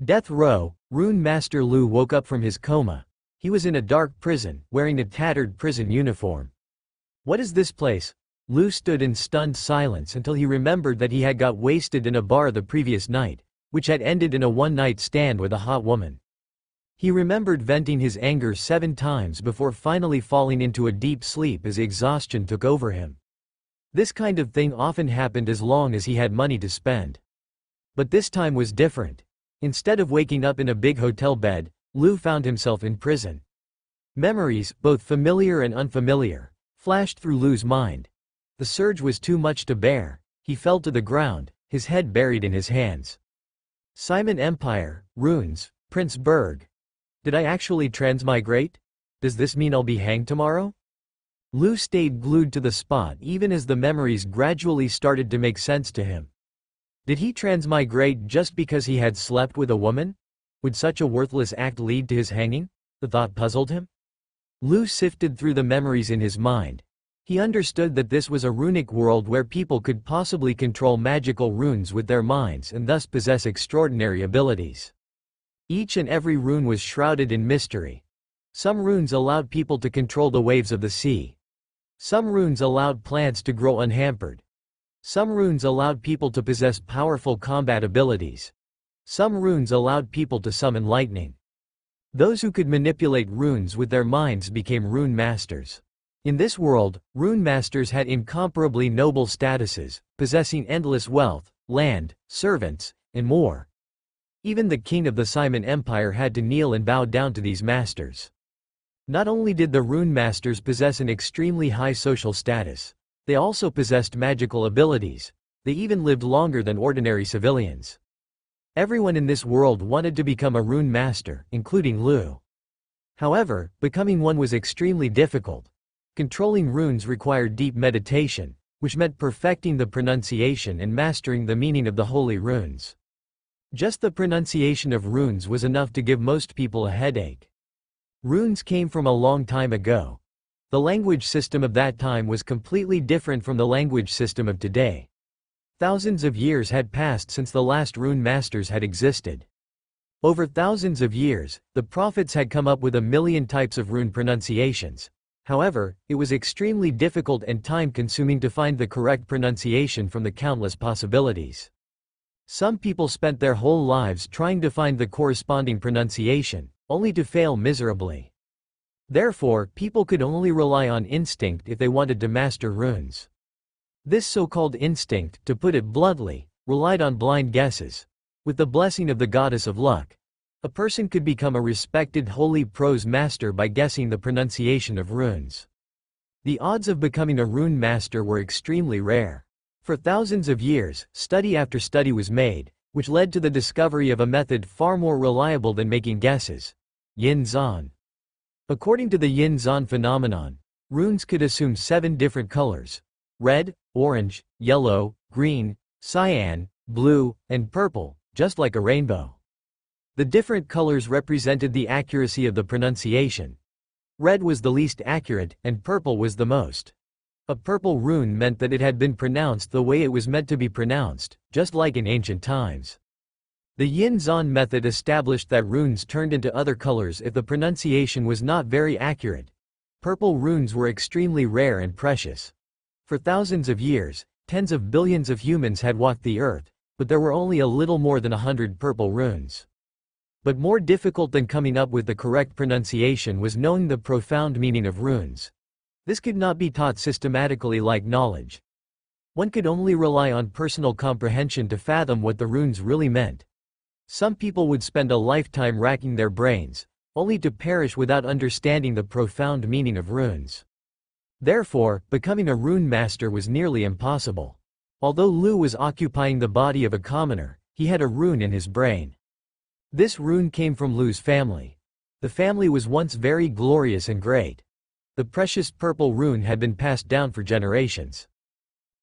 Death Row, Rune Master Lu woke up from his coma. He was in a dark prison, wearing a tattered prison uniform. What is this place? Lu stood in stunned silence until he remembered that he had got wasted in a bar the previous night, which had ended in a one-night stand with a hot woman. He remembered venting his anger 7 times before finally falling into a deep sleep as exhaustion took over him. This kind of thing often happened as long as he had money to spend. But this time was different. Instead of waking up in a big hotel bed, Lu found himself in prison. Memories, both familiar and unfamiliar, flashed through Lu's mind. The surge was too much to bear. He fell to the ground, his head buried in his hands. Simon Empire, runes, Prince Berg. Did I actually transmigrate? Does this mean I'll be hanged tomorrow? Lu stayed glued to the spot even as the memories gradually started to make sense to him. Did he transmigrate just because he had slept with a woman? Would such a worthless act lead to his hanging? The thought puzzled him. Lu sifted through the memories in his mind. He understood that this was a runic world where people could possibly control magical runes with their minds and thus possess extraordinary abilities. Each and every rune was shrouded in mystery. Some runes allowed people to control the waves of the sea. Some runes allowed plants to grow unhampered. Some runes allowed people to possess powerful combat abilities. Some runes allowed people to summon lightning. Those who could manipulate runes with their minds became rune masters. In this world, rune masters had incomparably noble statuses, possessing endless wealth, land, servants, and more. Even the king of the Simon Empire had to kneel and bow down to these masters. Not only did the rune masters possess an extremely high social status, they also possessed magical abilities. They even lived longer than ordinary civilians. Everyone in this world wanted to become a rune master, including Lu. However, becoming one was extremely difficult. Controlling runes required deep meditation, which meant perfecting the pronunciation and mastering the meaning of the holy runes. Just the pronunciation of runes was enough to give most people a headache. Runes came from a long time ago. The language system of that time was completely different from the language system of today. Thousands of years had passed since the last rune masters had existed. Over thousands of years, the prophets had come up with 1,000,000 types of rune pronunciations. However, it was extremely difficult and time-consuming to find the correct pronunciation from the countless possibilities. Some people spent their whole lives trying to find the corresponding pronunciation, only to fail miserably. Therefore, people could only rely on instinct if they wanted to master runes. This so-called instinct, to put it bluntly, relied on blind guesses. With the blessing of the goddess of luck, a person could become a respected holy prose master by guessing the pronunciation of runes. The odds of becoming a rune master were extremely rare. For thousands of years, study after study was made, which led to the discovery of a method far more reliable than making guesses: yin-zan. According to the yin-zan phenomenon, runes could assume 7 different colors: red, orange, yellow, green, cyan, blue, and purple, just like a rainbow. The different colors represented the accuracy of the pronunciation. Red was the least accurate, and purple was the most. A purple rune meant that it had been pronounced the way it was meant to be pronounced, just like in ancient times. The yin-zan method established that runes turned into other colors if the pronunciation was not very accurate. Purple runes were extremely rare and precious. For thousands of years, tens of billions of humans had walked the earth, but there were only a little more than 100 purple runes. But more difficult than coming up with the correct pronunciation was knowing the profound meaning of runes. This could not be taught systematically like knowledge. One could only rely on personal comprehension to fathom what the runes really meant. Some people would spend a lifetime racking their brains, only to perish without understanding the profound meaning of runes. Therefore, becoming a rune master was nearly impossible. Although Lu was occupying the body of a commoner, he had a rune in his brain. This rune came from Lu's family. The family was once very glorious and great. The precious purple rune had been passed down for generations.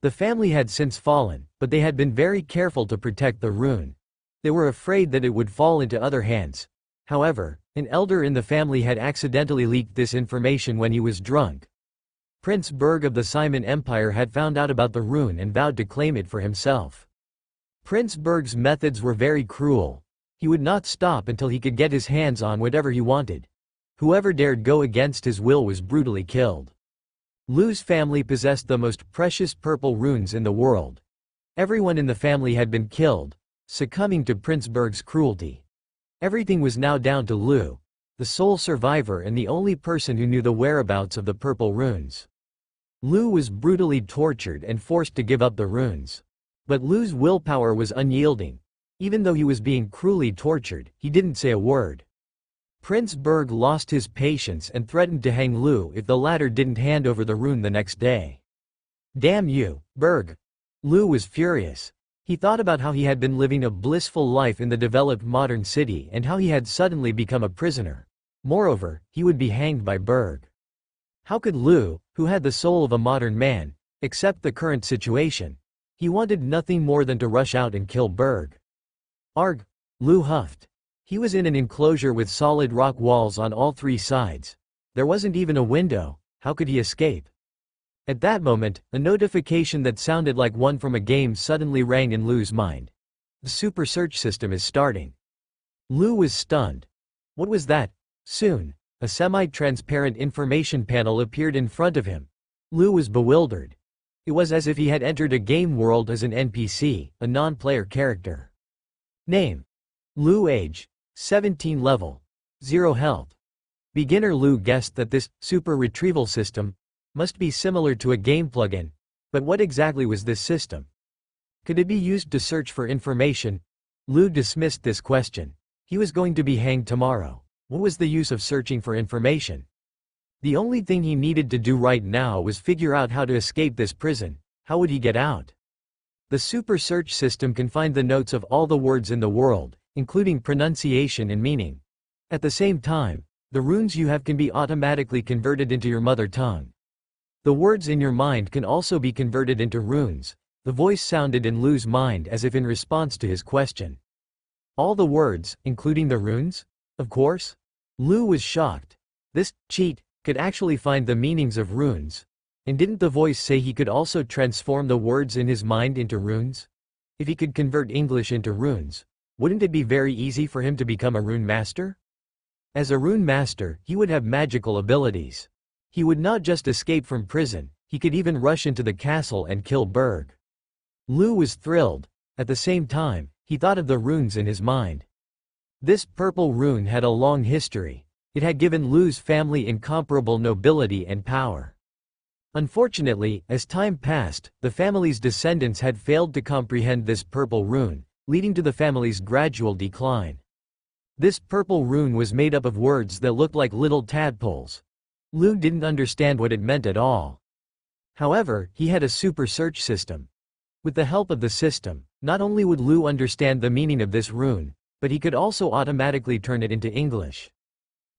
The family had since fallen, but they had been very careful to protect the rune. They were afraid that it would fall into other hands. However, an elder in the family had accidentally leaked this information when he was drunk. Prince Berg of the Simon Empire had found out about the rune and vowed to claim it for himself. Prince Berg's methods were very cruel. He would not stop until he could get his hands on whatever he wanted. Whoever dared go against his will was brutally killed. Lu's family possessed the most precious purple runes in the world. Everyone in the family had been killed, succumbing to Prince Berg's cruelty. Everything was now down to Lu, the sole survivor and the only person who knew the whereabouts of the purple runes. Lu was brutally tortured and forced to give up the runes. But Lu's willpower was unyielding. Even though he was being cruelly tortured, he didn't say a word. Prince Berg lost his patience and threatened to hang Lu if the latter didn't hand over the rune the next day. "Damn you, Berg!" Lu was furious. He thought about how he had been living a blissful life in the developed modern city and how he had suddenly become a prisoner. Moreover, he would be hanged by Berg. How could Lu, who had the soul of a modern man, accept the current situation? He wanted nothing more than to rush out and kill Berg. "Arg!" Lu huffed. He was in an enclosure with solid rock walls on all three sides. There wasn't even a window. How could he escape? At that moment, a notification that sounded like one from a game suddenly rang in Lu's mind. The super search system is starting. Lu was stunned. What was that? Soon, a semi-transparent information panel appeared in front of him. Lu was bewildered. It was as if he had entered a game world as an NPC, a non-player character. Name: Lu. Age: 17. Level: 0 health. Beginner Lu guessed that this super retrieval system must be similar to a game plugin, but what exactly was this system? Could it be used to search for information? Lu dismissed this question. He was going to be hanged tomorrow. What was the use of searching for information? The only thing he needed to do right now was figure out how to escape this prison. How would he get out? The super search system can find the notes of all the words in the world, including pronunciation and meaning. At the same time, the runes you have can be automatically converted into your mother tongue. The words in your mind can also be converted into runes. The voice sounded in Lu's mind as if in response to his question. All the words, including the runes? Of course? Lu was shocked. This cheat could actually find the meanings of runes. And didn't the voice say he could also transform the words in his mind into runes? If he could convert English into runes, wouldn't it be very easy for him to become a rune master? As a rune master, he would have magical abilities. He would not just escape from prison, he could even rush into the castle and kill Berg. Lu was thrilled. At the same time, he thought of the runes in his mind. This purple rune had a long history. It had given Lu's family incomparable nobility and power. Unfortunately, as time passed, the family's descendants had failed to comprehend this purple rune, leading to the family's gradual decline. This purple rune was made up of words that looked like little tadpoles. Lu didn't understand what it meant at all. However, he had a super search system. With the help of the system, not only would Lu understand the meaning of this rune, but he could also automatically turn it into English.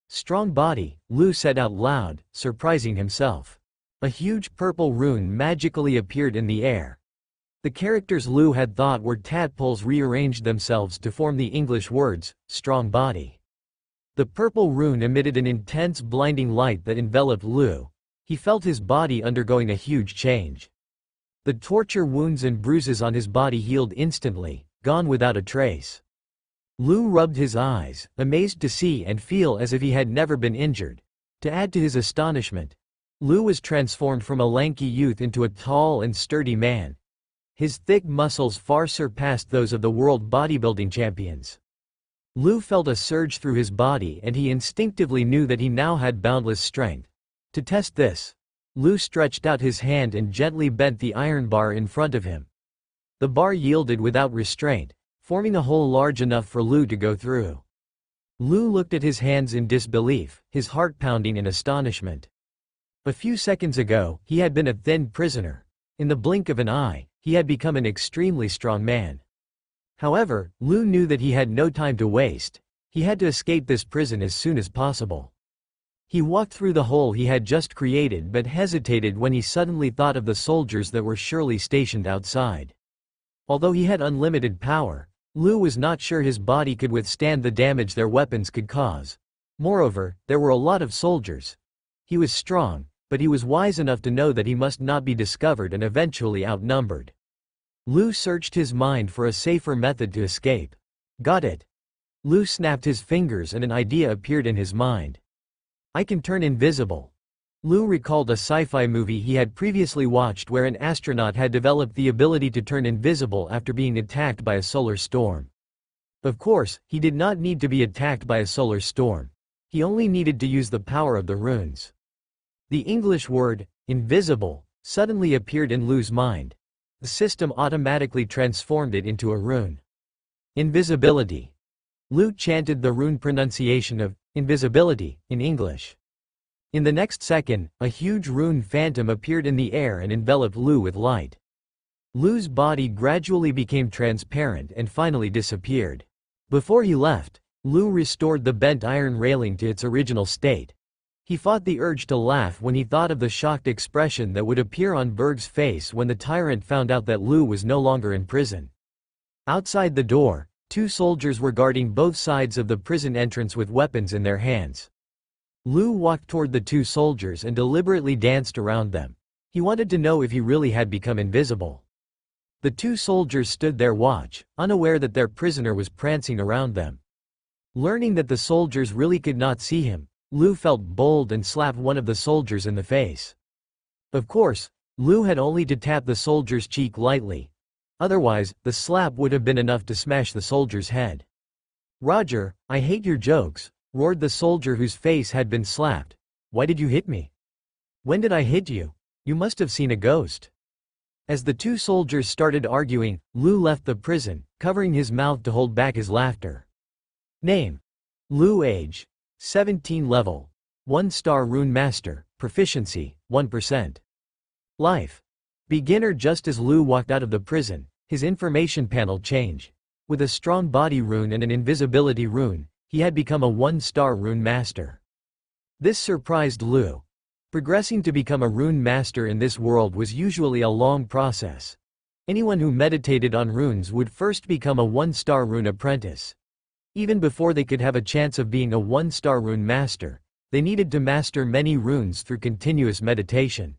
"Strong body," Lu said out loud, surprising himself. A huge purple rune magically appeared in the air. The characters Lu had thought were tadpoles rearranged themselves to form the English words, strong body. The purple rune emitted an intense blinding light that enveloped Lu. He felt his body undergoing a huge change. The torture wounds and bruises on his body healed instantly, gone without a trace. Lu rubbed his eyes, amazed to see and feel as if he had never been injured. To add to his astonishment, Lu was transformed from a lanky youth into a tall and sturdy man. His thick muscles far surpassed those of the world bodybuilding champions. Lu felt a surge through his body and he instinctively knew that he now had boundless strength. To test this, Lu stretched out his hand and gently bent the iron bar in front of him. The bar yielded without restraint, forming a hole large enough for Lu to go through. Lu looked at his hands in disbelief, his heart pounding in astonishment. A few seconds ago, he had been a thin prisoner. In the blink of an eye, he had become an extremely strong man. However, Lu knew that he had no time to waste. He had to escape this prison as soon as possible. He walked through the hole he had just created but hesitated when he suddenly thought of the soldiers that were surely stationed outside. Although he had unlimited power, Lu was not sure his body could withstand the damage their weapons could cause. Moreover, there were a lot of soldiers. He was strong, but he was wise enough to know that he must not be discovered and eventually outnumbered. Lu searched his mind for a safer method to escape. Got it. Lu snapped his fingers and an idea appeared in his mind. I can turn invisible. Lu recalled a sci-fi movie he had previously watched where an astronaut had developed the ability to turn invisible after being attacked by a solar storm. Of course, he did not need to be attacked by a solar storm. He only needed to use the power of the runes. The English word, invisible, suddenly appeared in Lu's mind. The system automatically transformed it into a rune. Invisibility. Lu chanted the rune pronunciation of invisibility in English. In the next second, a huge rune phantom appeared in the air and enveloped Lu with light. Lu's body gradually became transparent and finally disappeared. Before he left, Lu restored the bent iron railing to its original state. He fought the urge to laugh when he thought of the shocked expression that would appear on Berg's face when the tyrant found out that Lu was no longer in prison. Outside the door, 2 soldiers were guarding both sides of the prison entrance with weapons in their hands. Lu walked toward the 2 soldiers and deliberately danced around them. He wanted to know if he really had become invisible. The 2 soldiers stood their watch, unaware that their prisoner was prancing around them. Learning that the soldiers really could not see him, Lu felt bold and slapped one of the soldiers in the face. Of course, Lu had only to tap the soldier's cheek lightly. Otherwise, the slap would have been enough to smash the soldier's head. Roger, I hate your jokes, roared the soldier whose face had been slapped. Why did you hit me? When did I hit you? You must have seen a ghost. As the 2 soldiers started arguing, Lu left the prison, covering his mouth to hold back his laughter. Name. Lu. Age. 17 level. 1-star rune master, proficiency, 1%. Life. Beginner. Just as Lu walked out of the prison, his information panel changed. With a strong body rune and an invisibility rune, he had become a 1-star rune master. This surprised Lu. Progressing to become a rune master in this world was usually a long process. Anyone who meditated on runes would first become a 1-star rune apprentice. Even before they could have a chance of being a 1-star rune master, they needed to master many runes through continuous meditation.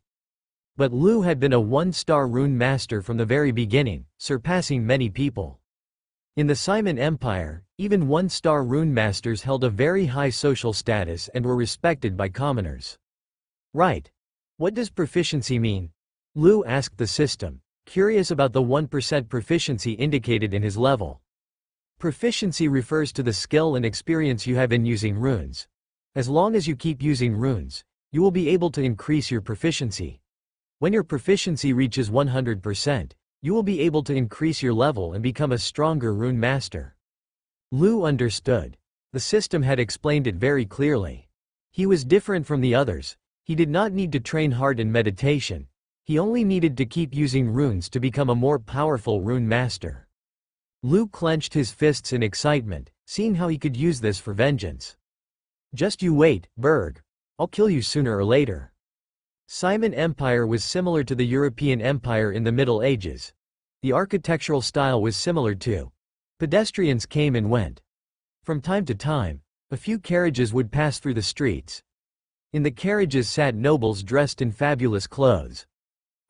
But Lu had been a 1-star rune master from the very beginning, surpassing many people. In the Simon Empire, even 1-star rune masters held a very high social status and were respected by commoners. Right. What does proficiency mean? Lu asked the system, curious about the 1% proficiency indicated in his level. Proficiency refers to the skill and experience you have in using runes. As long as you keep using runes, you will be able to increase your proficiency. When your proficiency reaches 100%, you will be able to increase your level and become a stronger rune master. Lu understood. The system had explained it very clearly. He was different from the others. He did not need to train hard in meditation. He only needed to keep using runes to become a more powerful rune master. Lu clenched his fists in excitement, seeing how he could use this for vengeance. Just you wait, Berg. I'll kill you sooner or later. Simon Empire was similar to the European Empire in the Middle Ages. The architectural style was similar too. Pedestrians came and went. From time to time, a few carriages would pass through the streets. In the carriages sat nobles dressed in fabulous clothes.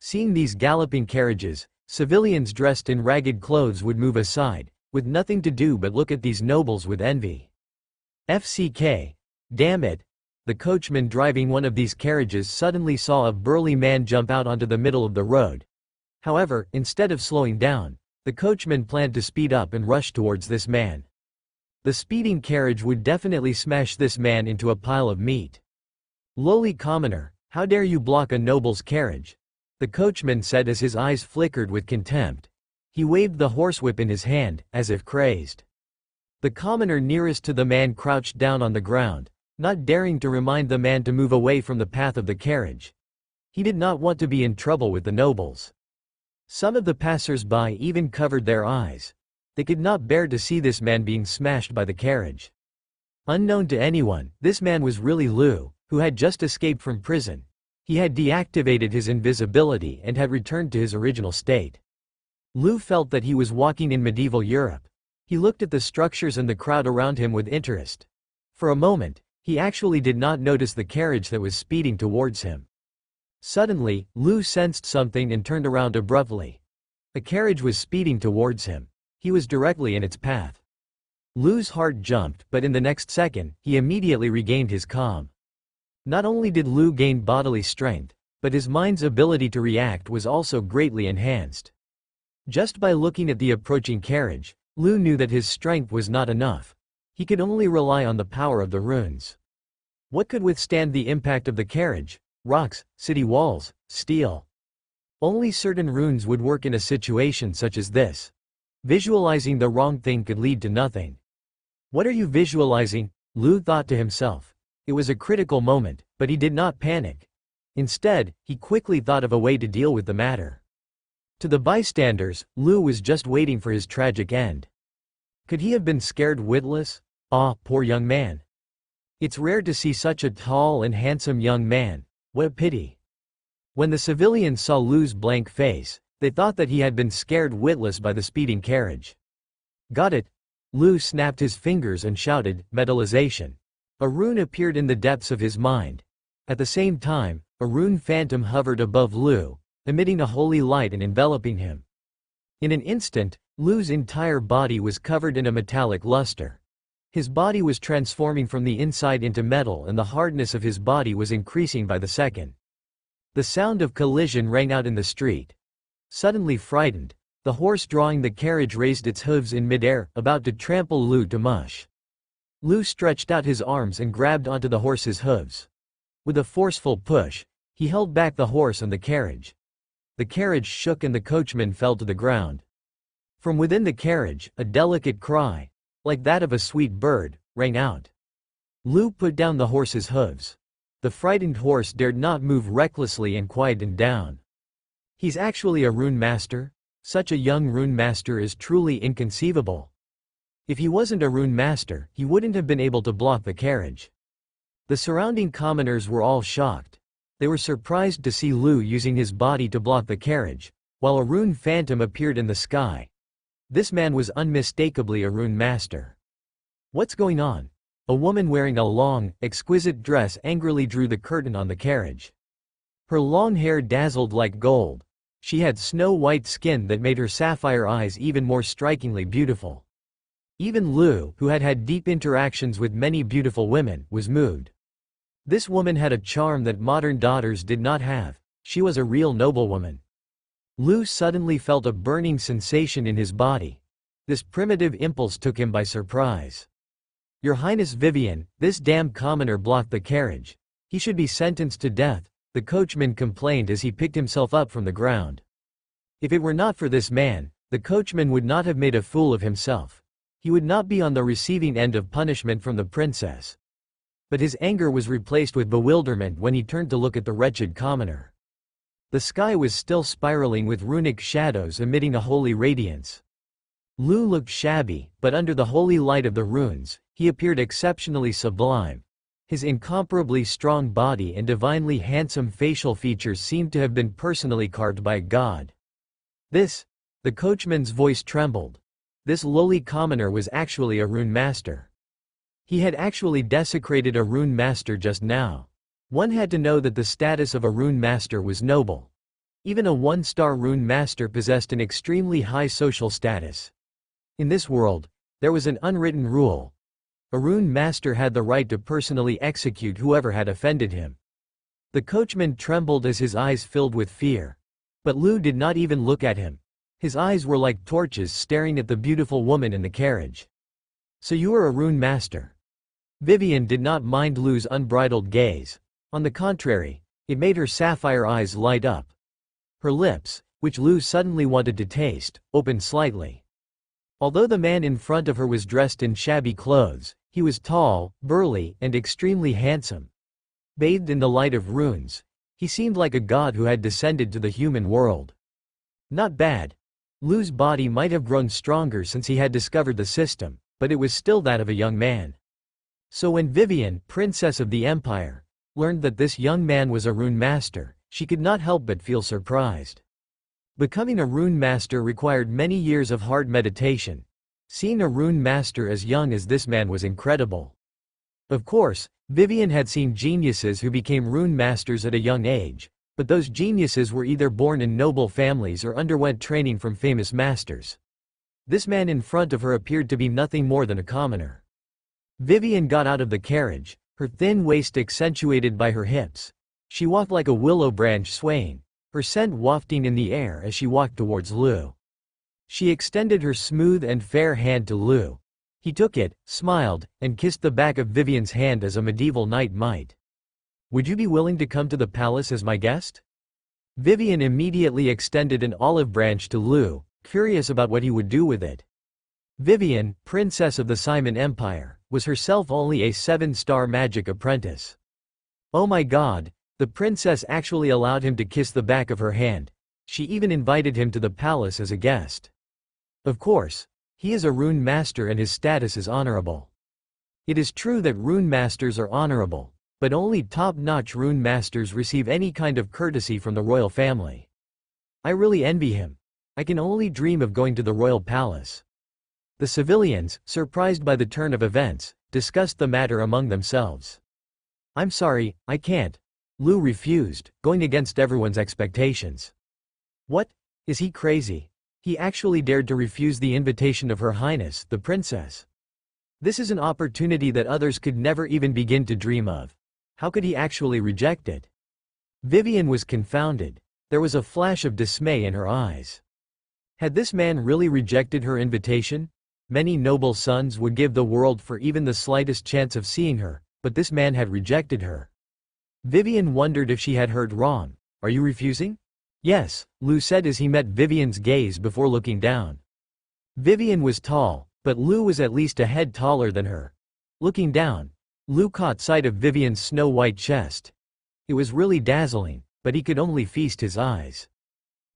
Seeing these galloping carriages, civilians dressed in ragged clothes would move aside, with nothing to do but look at these nobles with envy. FCK. Damn it. The coachman driving one of these carriages suddenly saw a burly man jump out onto the middle of the road. However, instead of slowing down, the coachman planned to speed up and rush towards this man. The speeding carriage would definitely smash this man into a pile of meat. Lowly commoner, how dare you block a noble's carriage? The coachman said as his eyes flickered with contempt. He waved the horsewhip in his hand, as if crazed. The commoner nearest to the man crouched down on the ground, not daring to remind the man to move away from the path of the carriage. He did not want to be in trouble with the nobles. Some of the passers-by even covered their eyes. They could not bear to see this man being smashed by the carriage. Unknown to anyone, this man was really Lu, who had just escaped from prison. He had deactivated his invisibility and had returned to his original state. Lu felt that he was walking in medieval Europe. He looked at the structures and the crowd around him with interest. For a moment, he actually did not notice the carriage that was speeding towards him. Suddenly, Lu sensed something and turned around abruptly. A carriage was speeding towards him. He was directly in its path. Lu's heart jumped, but in the next second, he immediately regained his calm. Not only did Lu gain bodily strength, but his mind's ability to react was also greatly enhanced. Just by looking at the approaching carriage, Lu knew that his strength was not enough. He could only rely on the power of the runes. What could withstand the impact of the carriage? Rocks, city walls, steel. Only certain runes would work in a situation such as this. Visualizing the wrong thing could lead to nothing. What are you visualizing? Lu thought to himself. It was a critical moment, but he did not panic. Instead, he quickly thought of a way to deal with the matter. To the bystanders, Lu was just waiting for his tragic end. Could he have been scared witless? Ah, poor young man. It's rare to see such a tall and handsome young man. What a pity. When the civilians saw Lu's blank face, they thought that he had been scared witless by the speeding carriage. Got it. Lu snapped his fingers and shouted, metallization. A rune appeared in the depths of his mind. At the same time, a rune phantom hovered above Lu, emitting a holy light and enveloping him. In an instant, Lu's entire body was covered in a metallic luster. His body was transforming from the inside into metal, and the hardness of his body was increasing by the second. The sound of collision rang out in the street. Suddenly frightened, the horse drawing the carriage raised its hooves in midair, about to trample Lu to mush. Lu stretched out his arms and grabbed onto the horse's hooves. With a forceful push, he held back the horse and the carriage. The carriage shook and the coachman fell to the ground. From within the carriage, a delicate cry, like that of a sweet bird, rang out. Lu put down the horse's hooves. The frightened horse dared not move recklessly and quieted down. He's actually a rune master? Such a young rune master is truly inconceivable. If he wasn't a rune master, he wouldn't have been able to block the carriage. The surrounding commoners were all shocked. They were surprised to see Lu using his body to block the carriage, while a rune phantom appeared in the sky. This man was unmistakably a rune master. What's going on? A woman wearing a long, exquisite dress angrily drew the curtain on the carriage. Her long hair dazzled like gold. She had snow-white skin that made her sapphire eyes even more strikingly beautiful. Even Lu, who had had deep interactions with many beautiful women, was moved. This woman had a charm that modern daughters did not have. She was a real noblewoman. Lu suddenly felt a burning sensation in his body. This primitive impulse took him by surprise. Your Highness Vivian, this damn commoner blocked the carriage. He should be sentenced to death, the coachman complained as he picked himself up from the ground. If it were not for this man, the coachman would not have made a fool of himself. He would not be on the receiving end of punishment from the princess. But his anger was replaced with bewilderment when he turned to look at the wretched commoner. The sky was still spiraling with runic shadows emitting a holy radiance. Lu looked shabby, but under the holy light of the runes, he appeared exceptionally sublime. His incomparably strong body and divinely handsome facial features seemed to have been personally carved by a god. The coachman's voice trembled. This lowly commoner was actually a rune master. He had actually desecrated a rune master just now. One had to know that the status of a rune master was noble. Even a one-star rune master possessed an extremely high social status. In this world, there was an unwritten rule. A rune master had the right to personally execute whoever had offended him. The coachman trembled as his eyes filled with fear. But Lu did not even look at him. His eyes were like torches staring at the beautiful woman in the carriage. So you are a rune master? Vivian did not mind Lu's unbridled gaze. On the contrary, it made her sapphire eyes light up. Her lips, which Lu suddenly wanted to taste, opened slightly. Although the man in front of her was dressed in shabby clothes, he was tall, burly, and extremely handsome. Bathed in the light of runes, he seemed like a god who had descended to the human world. Not bad. Lu's body might have grown stronger since he had discovered the system, but it was still that of a young man. So when Vivian, princess of the empire, learned that this young man was a rune master, she could not help but feel surprised. Becoming a rune master required many years of hard meditation. Seeing a rune master as young as this man was incredible. Of course, Vivian had seen geniuses who became rune masters at a young age, but those geniuses were either born in noble families or underwent training from famous masters. This man in front of her appeared to be nothing more than a commoner. Vivian got out of the carriage, her thin waist accentuated by her hips. She walked like a willow branch swaying, her scent wafting in the air as she walked towards Lou. She extended her smooth and fair hand to Lou. He took it, smiled, and kissed the back of Vivian's hand as a medieval knight might. "Would you be willing to come to the palace as my guest?" Vivian immediately extended an olive branch to Lou, curious about what he would do with it. Vivian, princess of the Simon Empire, was herself only a 7-star magic apprentice. Oh my god, the princess actually allowed him to kiss the back of her hand. She even invited him to the palace as a guest. Of course, he is a rune master and his status is honorable. It is true that rune masters are honorable, but only top-notch rune masters receive any kind of courtesy from the royal family. I really envy him. I can only dream of going to the royal palace. The civilians, surprised by the turn of events, discussed the matter among themselves. "I'm sorry, I can't." Lou refused, going against everyone's expectations. What? Is he crazy? He actually dared to refuse the invitation of Her Highness, the princess. This is an opportunity that others could never even begin to dream of. How could he actually reject it? Vivian was confounded. There was a flash of dismay in her eyes. Had this man really rejected her invitation? Many noble sons would give the world for even the slightest chance of seeing her, but this man had rejected her. Vivian wondered if she had heard wrong. "Are you refusing?" "Yes," Lou said as he met Vivian's gaze before looking down. Vivian was tall, but Lou was at least a head taller than her. Looking down, Lou caught sight of Vivian's snow-white chest. It was really dazzling, but he could only feast his eyes.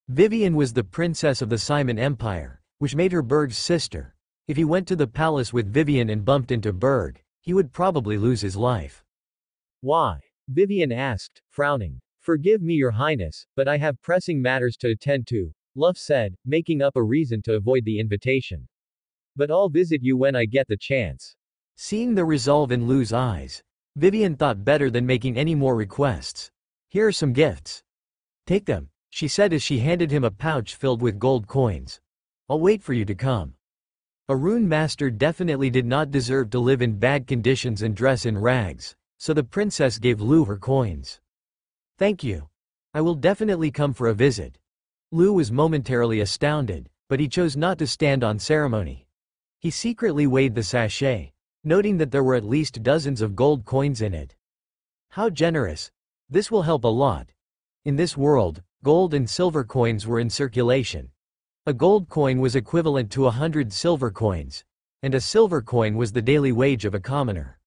Vivian was the princess of the Simon Empire, which made her Berg's sister. If he went to the palace with Vivian and bumped into Berg, he would probably lose his life. "Why?" Vivian asked, frowning. "Forgive me, Your Highness, but I have pressing matters to attend to," Luff said, making up a reason to avoid the invitation. "But I'll visit you when I get the chance." Seeing the resolve in Lou's eyes, Vivian thought better than making any more requests. "Here are some gifts. Take them," she said as she handed him a pouch filled with gold coins. "I'll wait for you to come." A rune master definitely did not deserve to live in bad conditions and dress in rags, so the princess gave Lou her coins. "Thank you. I will definitely come for a visit." Lou was momentarily astounded, but he chose not to stand on ceremony. He secretly weighed the sachet, noting that there were at least dozens of gold coins in it. How generous. This will help a lot. In this world, gold and silver coins were in circulation. A gold coin was equivalent to 100 silver coins, and a silver coin was the daily wage of a commoner.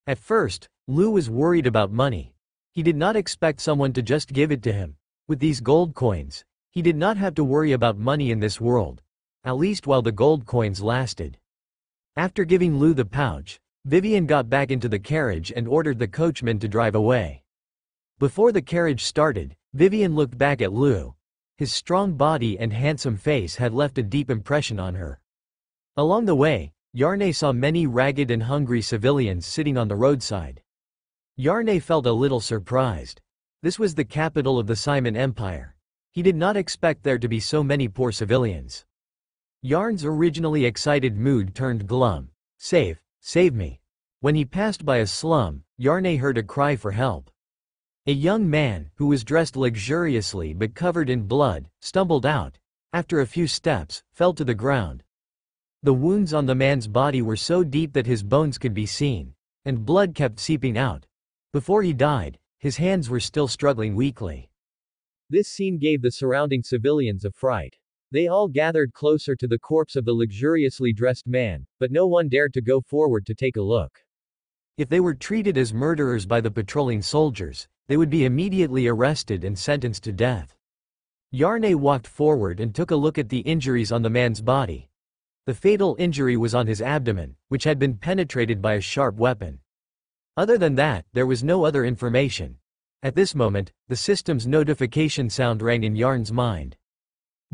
At first, Lou was worried about money. He did not expect someone to just give it to him. With these gold coins, he did not have to worry about money in this world, at least while the gold coins lasted. After giving Lou the pouch, Vivian got back into the carriage and ordered the coachman to drive away. Before the carriage started, Vivian looked back at Lou. His strong body and handsome face had left a deep impression on her. Along the way, Yarnay saw many ragged and hungry civilians sitting on the roadside. Yarnay felt a little surprised. This was the capital of the Simon Empire. He did not expect there to be so many poor civilians. Yarn's originally excited mood turned glum. Save me." When he passed by a slum, Yarnay heard a cry for help. A young man, who was dressed luxuriously but covered in blood, stumbled out. After a few steps, fell to the ground. The wounds on the man's body were so deep that his bones could be seen, and blood kept seeping out. Before he died, his hands were still struggling weakly. This scene gave the surrounding civilians a fright. They all gathered closer to the corpse of the luxuriously dressed man, but no one dared to go forward to take a look. If they were treated as murderers by the patrolling soldiers, they would be immediately arrested and sentenced to death. Yarnay walked forward and took a look at the injuries on the man's body. The fatal injury was on his abdomen, which had been penetrated by a sharp weapon. Other than that, there was no other information. At this moment, the system's notification sound rang in Yarn's mind.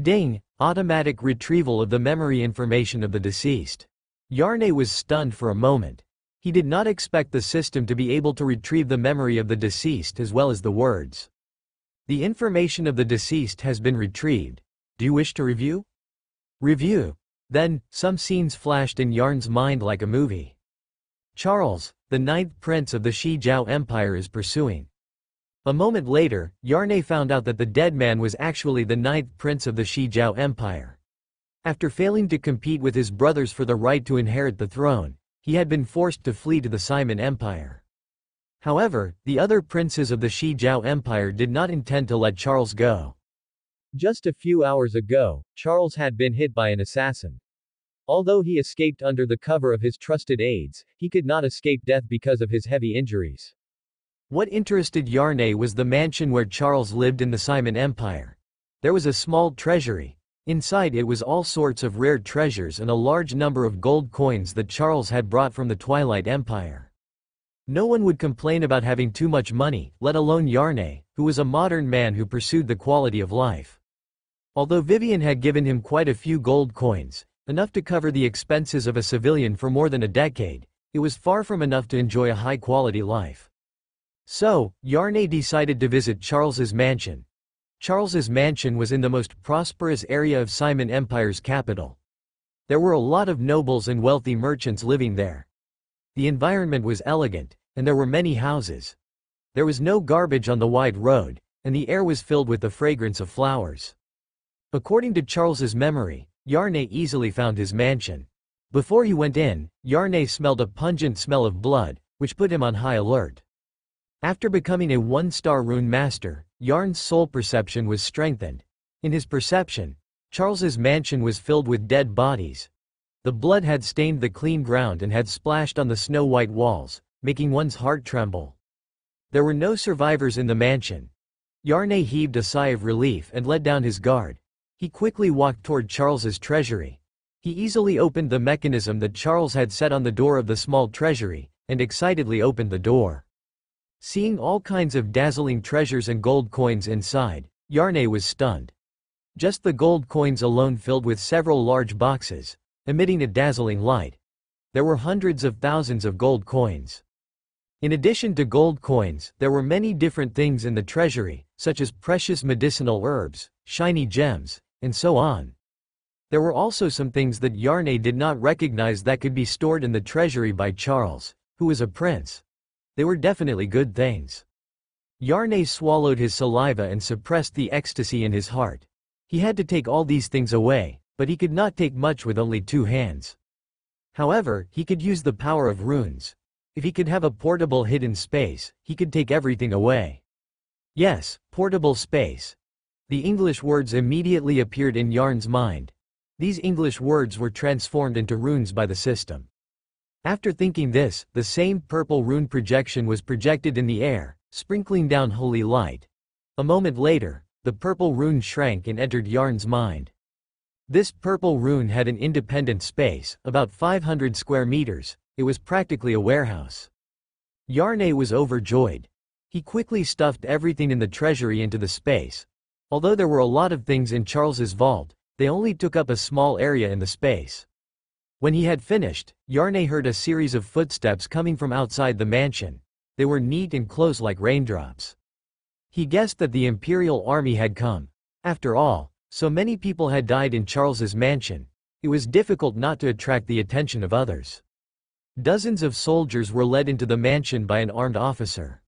Ding! Automatic retrieval of the memory information of the deceased. Yarnay was stunned for a moment. He did not expect the system to be able to retrieve the memory of the deceased as well as the words. The information of the deceased has been retrieved. Do you wish to review? Review. Then, some scenes flashed in Yarn's mind like a movie. Charles, the ninth prince of the Shijiao Empire, is pursuing. A moment later, Yarne found out that the dead man was actually the ninth prince of the Shijiao Empire. After failing to compete with his brothers for the right to inherit the throne, he had been forced to flee to the Simon Empire. However, the other princes of the Shijiao Empire did not intend to let Charles go. Just a few hours ago, Charles had been hit by an assassin. Although he escaped under the cover of his trusted aides, he could not escape death because of his heavy injuries. What interested Yarne was the mansion where Charles lived in the Simon Empire. There was a small treasury. Inside it was all sorts of rare treasures and a large number of gold coins that Charles had brought from the Twilight Empire. No one would complain about having too much money, let alone Yarne, who was a modern man who pursued the quality of life. Although Vivian had given him quite a few gold coins, enough to cover the expenses of a civilian for more than a decade, it was far from enough to enjoy a high-quality life. So, Yarne decided to visit Charles's mansion. Charles's mansion was in the most prosperous area of Simon Empire's capital. There were a lot of nobles and wealthy merchants living there. The environment was elegant, and there were many houses. There was no garbage on the wide road, and the air was filled with the fragrance of flowers. According to Charles's memory, Yarne easily found his mansion. Before he went in, Yarne smelled a pungent smell of blood, which put him on high alert. After becoming a one-star rune master, Yarn's soul perception was strengthened. In his perception, Charles's mansion was filled with dead bodies. The blood had stained the clean ground and had splashed on the snow-white walls, making one's heart tremble. There were no survivors in the mansion. Yarne heaved a sigh of relief and let down his guard. He quickly walked toward Charles's treasury. He easily opened the mechanism that Charles had set on the door of the small treasury, and excitedly opened the door. Seeing all kinds of dazzling treasures and gold coins inside, Yarne was stunned. Just the gold coins alone filled with several large boxes, emitting a dazzling light. There were hundreds of thousands of gold coins. In addition to gold coins, there were many different things in the treasury, such as precious medicinal herbs, shiny gems, and so on. There were also some things that Yarne did not recognize that could be stored in the treasury by Charles, who was a prince. They were definitely good things. Yarne swallowed his saliva and suppressed the ecstasy in his heart. He had to take all these things away, but he could not take much with only 2 hands. However, he could use the power of runes. If he could have a portable hidden space, he could take everything away. Yes, portable space. The English words immediately appeared in Yarn's mind. These English words were transformed into runes by the system. After thinking this, the same purple rune projection was projected in the air, sprinkling down holy light. A moment later, the purple rune shrank and entered Yarn's mind. This purple rune had an independent space, about 500 square meters. It was practically a warehouse. Yarne was overjoyed. He quickly stuffed everything in the treasury into the space. Although there were a lot of things in Charles's vault, they only took up a small area in the space. When he had finished, Yarne heard a series of footsteps coming from outside the mansion. They were neat and close like raindrops. He guessed that the imperial army had come. After all, so many people had died in Charles's mansion. It was difficult not to attract the attention of others. Dozens of soldiers were led into the mansion by an armed officer.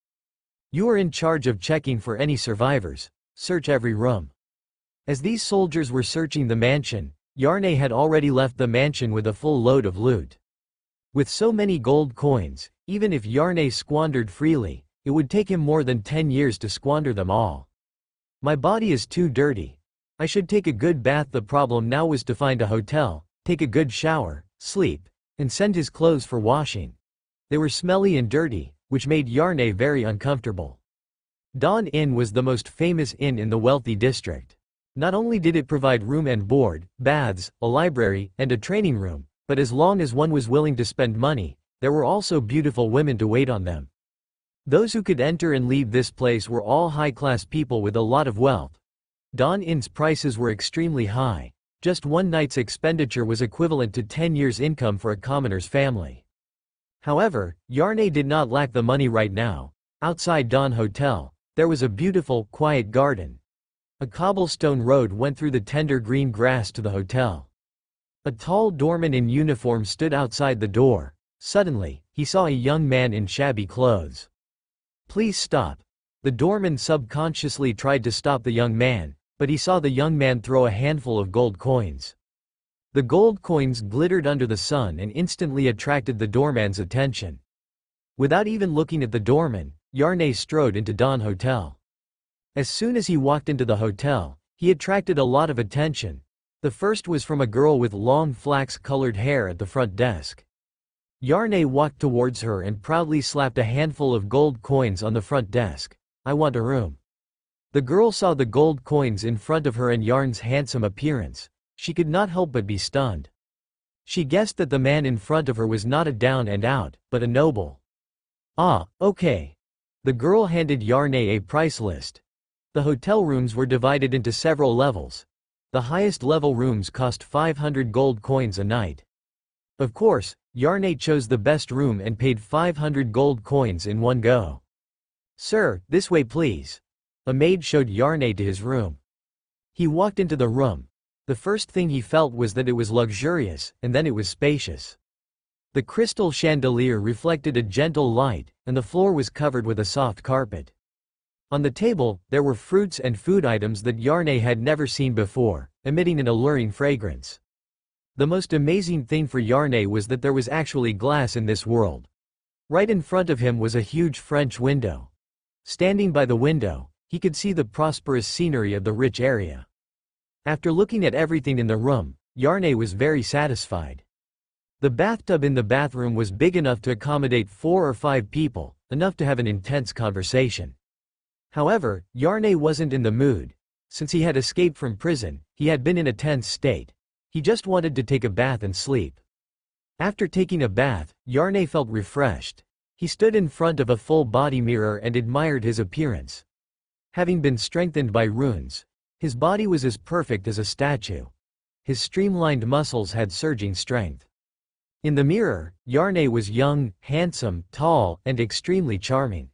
You are in charge of checking for any survivors. Search every room. As these soldiers were searching the mansion, Yarne had already left the mansion with a full load of loot. With so many gold coins, even if Yarne squandered freely, it would take him more than 10 years to squander them all. My body is too dirty. I should take a good bath. The problem now was to find a hotel, take a good shower, sleep, and send his clothes for washing. They were smelly and dirty, which made Yarne very uncomfortable. Dawn Inn was the most famous inn in the wealthy district. Not only did it provide room and board, baths, a library, and a training room, but as long as one was willing to spend money, there were also beautiful women to wait on them. Those who could enter and leave this place were all high-class people with a lot of wealth. Dawn Inn's prices were extremely high. Just one night's expenditure was equivalent to 10 years' income for a commoner's family. However, Yarne did not lack the money right now. Outside Dawn Hotel, there was a beautiful, quiet garden. A cobblestone road went through the tender green grass to the hotel. A tall doorman in uniform stood outside the door. Suddenly, he saw a young man in shabby clothes. "Please stop." The doorman subconsciously tried to stop the young man, but he saw the young man throw a handful of gold coins. The gold coins glittered under the sun and instantly attracted the doorman's attention. Without even looking at the doorman, Yarnay strode into Dawn Hotel. As soon as he walked into the hotel, he attracted a lot of attention. The first was from a girl with long flax-colored hair at the front desk. Yarnay walked towards her and proudly slapped a handful of gold coins on the front desk. "I want a room." The girl saw the gold coins in front of her and Yarn's handsome appearance. She could not help but be stunned. She guessed that the man in front of her was not a down and out, but a noble. "Ah, okay." The girl handed Yarnay a price list. The hotel rooms were divided into several levels. The highest level rooms cost 500 gold coins a night. Of course, Yarnay chose the best room and paid 500 gold coins in one go. "Sir, this way please." A maid showed Yarnay to his room. He walked into the room. The first thing he felt was that it was luxurious, and then it was spacious. The crystal chandelier reflected a gentle light, and the floor was covered with a soft carpet. On the table, there were fruits and food items that Yarnay had never seen before, emitting an alluring fragrance. The most amazing thing for Yarnay was that there was actually glass in this world. Right in front of him was a huge French window. Standing by the window, he could see the prosperous scenery of the rich area. After looking at everything in the room, Yarnay was very satisfied. The bathtub in the bathroom was big enough to accommodate 4 or 5 people, enough to have an intense conversation. However, Yarnay wasn't in the mood. Since he had escaped from prison, he had been in a tense state. He just wanted to take a bath and sleep. After taking a bath, Yarnay felt refreshed. He stood in front of a full-body mirror and admired his appearance. Having been strengthened by runes, his body was as perfect as a statue. His streamlined muscles had surging strength. In the mirror, Yarnay was young, handsome, tall, and extremely charming.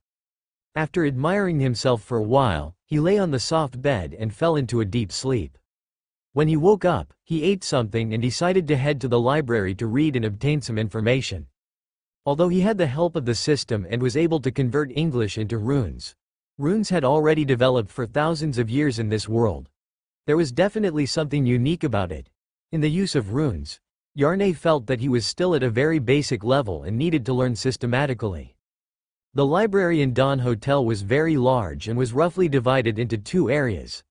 After admiring himself for a while, he lay on the soft bed and fell into a deep sleep. When he woke up, he ate something and decided to head to the library to read and obtain some information. Although he had the help of the system and was able to convert English into runes, runes had already developed for thousands of years in this world. There was definitely something unique about it. In the use of runes, Yarnay felt that he was still at a very basic level and needed to learn systematically. The library in Dawn Hotel was very large and was roughly divided into 2 areas.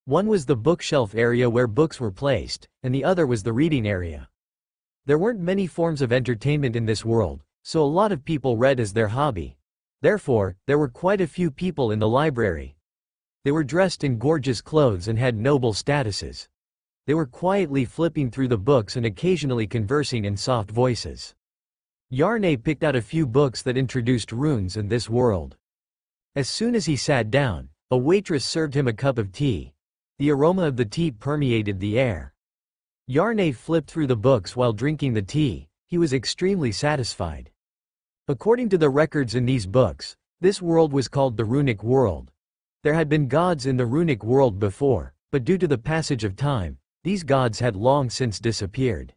One was the bookshelf area where books were placed, and the other was the reading area. There weren't many forms of entertainment in this world, so a lot of people read as their hobby. Therefore, there were quite a few people in the library. They were dressed in gorgeous clothes and had noble statuses. They were quietly flipping through the books and occasionally conversing in soft voices. Yarnay picked out a few books that introduced runes and this world. As soon as he sat down, a waitress served him a cup of tea. The aroma of the tea permeated the air. Yarnay flipped through the books while drinking the tea. He was extremely satisfied. According to the records in these books, this world was called the runic world. There had been gods in the runic world before, but due to the passage of time, these gods had long since disappeared.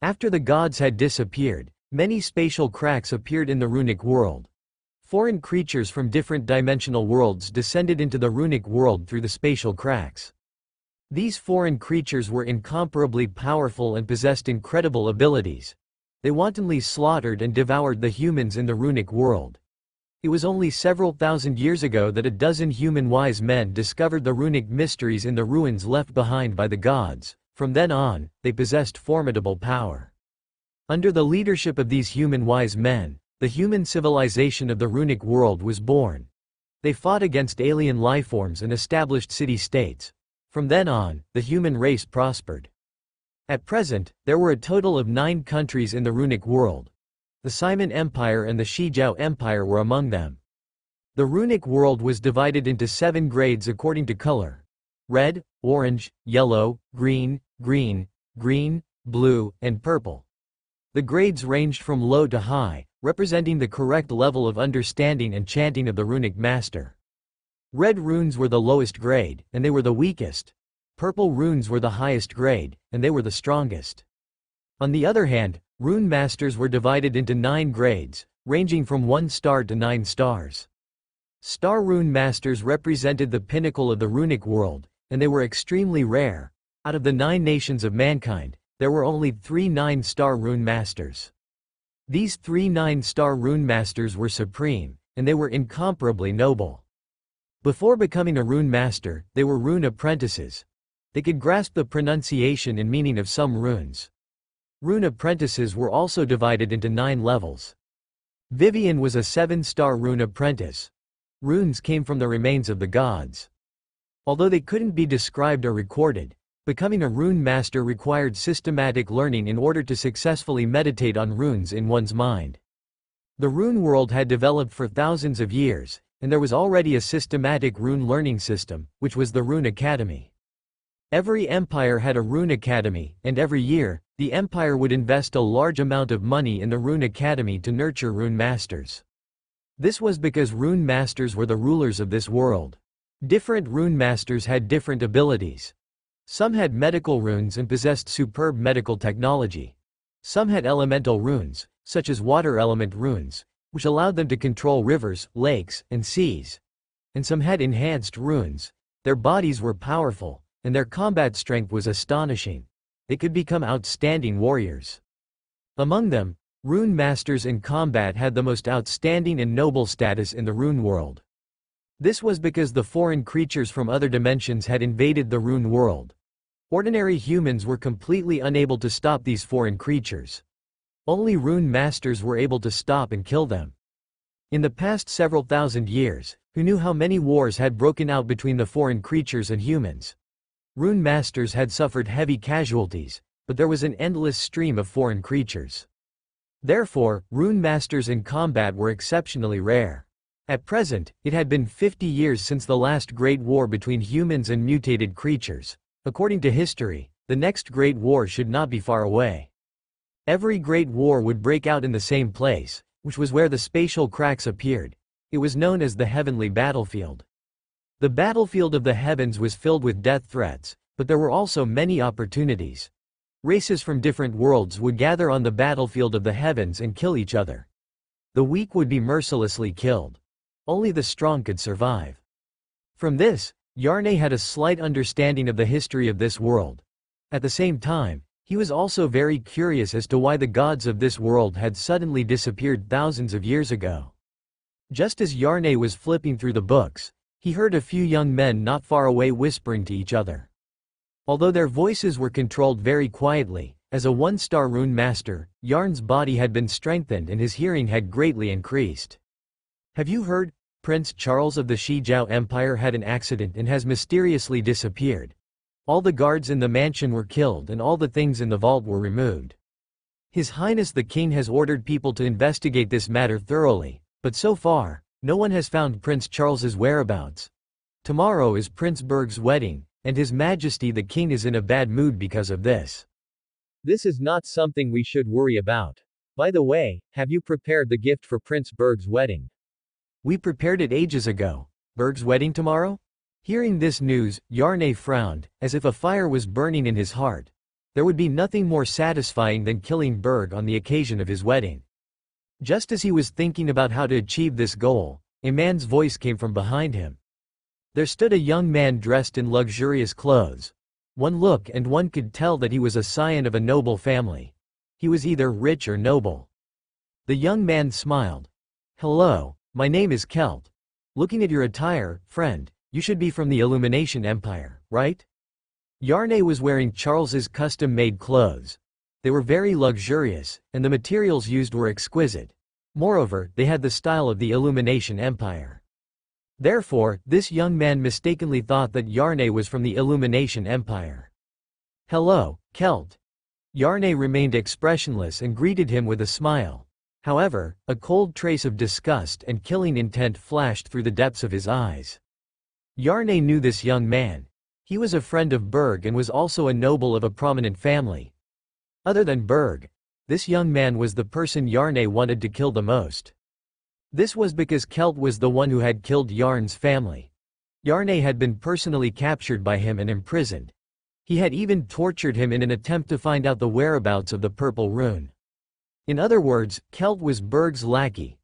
After the gods had disappeared, many spatial cracks appeared in the runic world. Foreign creatures from different dimensional worlds descended into the runic world through the spatial cracks. These foreign creatures were incomparably powerful and possessed incredible abilities. They wantonly slaughtered and devoured the humans in the runic world. It was only several thousand years ago that a dozen human wise men discovered the runic mysteries in the ruins left behind by the gods. From then on, they possessed formidable power. Under the leadership of these human wise men, the human civilization of the runic world was born. They fought against alien lifeforms and established city-states. From then on, the human race prospered. At present, there were a total of 9 countries in the runic world. The Simon Empire and the Shijiao Empire were among them. The runic world was divided into 7 grades according to color: red, orange, yellow, green, blue, and purple. The grades ranged from low to high, representing the correct level of understanding and chanting of the runic master. Red runes were the lowest grade, and they were the weakest. Purple runes were the highest grade, and they were the strongest. On the other hand, rune masters were divided into 9 grades, ranging from 1 star to 9 stars. Star rune masters represented the pinnacle of the runic world, and they were extremely rare. Out of the 9 nations of mankind, there were only 3 9-star rune masters. These 3 9-star rune masters were supreme, and they were incomparably noble. Before becoming a rune master, they were rune apprentices. They could grasp the pronunciation and meaning of some runes. Rune apprentices were also divided into 9 levels. Vivian was a 7-star rune apprentice. Runes came from the remains of the gods. Although they couldn't be described or recorded, becoming a rune master required systematic learning in order to successfully meditate on runes in one's mind. The rune world had developed for thousands of years, and there was already a systematic rune learning system, which was the Rune Academy. Every empire had a Rune Academy, and every year, the empire would invest a large amount of money in the Rune Academy to nurture rune masters. This was because rune masters were the rulers of this world. Different rune masters had different abilities. Some had medical runes and possessed superb medical technology. Some had elemental runes, such as water element runes, which allowed them to control rivers, lakes, and seas. And some had enhanced runes. Their bodies were powerful, and their combat strength was astonishing. They could become outstanding warriors. Among them, rune masters in combat had the most outstanding and noble status in the rune world. This was because the foreign creatures from other dimensions had invaded the rune world. Ordinary humans were completely unable to stop these foreign creatures. Only rune masters were able to stop and kill them. In the past several thousand years, who knew how many wars had broken out between the foreign creatures and humans? Rune masters had suffered heavy casualties, but there was an endless stream of foreign creatures. Therefore, rune masters in combat were exceptionally rare. At present, it had been 50 years since the last great war between humans and mutated creatures. According to history, the next great war should not be far away. Every great war would break out in the same place, which was where the spatial cracks appeared. It was known as the heavenly battlefield. The battlefield of the heavens was filled with death threats, but there were also many opportunities. Races from different worlds would gather on the battlefield of the heavens and kill each other. The weak would be mercilessly killed. Only the strong could survive. From this, Yarne had a slight understanding of the history of this world. At the same time, he was also very curious as to why the gods of this world had suddenly disappeared thousands of years ago. Just as Yarne was flipping through the books, he heard a few young men not far away whispering to each other. Although their voices were controlled very quietly, as a 1-star rune master, Yarn's body had been strengthened and his hearing had greatly increased. Have you heard? Prince Charles of the Shijiao Empire had an accident and has mysteriously disappeared. All the guards in the mansion were killed and all the things in the vault were removed. His Highness the King has ordered people to investigate this matter thoroughly, but so far, no one has found Prince Charles's whereabouts. Tomorrow is Prince Berg's wedding, and His Majesty the King is in a bad mood because of this. This is not something we should worry about. By the way, have you prepared the gift for Prince Berg's wedding? We prepared it ages ago. Berg's wedding tomorrow? Hearing this news, Yarne frowned, as if a fire was burning in his heart. There would be nothing more satisfying than killing Berg on the occasion of his wedding. Just as he was thinking about how to achieve this goal, a man's voice came from behind him. There stood a young man dressed in luxurious clothes. One look and one could tell that he was a scion of a noble family. He was either rich or noble. The young man smiled. Hello, my name is Kelt. Looking at your attire, friend, you should be from the Illumination Empire, right? Yarne was wearing Charles's custom-made clothes. They were very luxurious, and the materials used were exquisite. Moreover, they had the style of the Illumination Empire. Therefore, this young man mistakenly thought that Yarne was from the Illumination Empire. Hello, Kelt. Yarne remained expressionless and greeted him with a smile. However, a cold trace of disgust and killing intent flashed through the depths of his eyes. Yarne knew this young man. He was a friend of Berg and was also a noble of a prominent family. Other than Berg, this young man was the person Yarne wanted to kill the most. This was because Kelt was the one who had killed Yarn's family. Yarne had been personally captured by him and imprisoned. He had even tortured him in an attempt to find out the whereabouts of the purple rune. In other words, Kelt was Berg's lackey.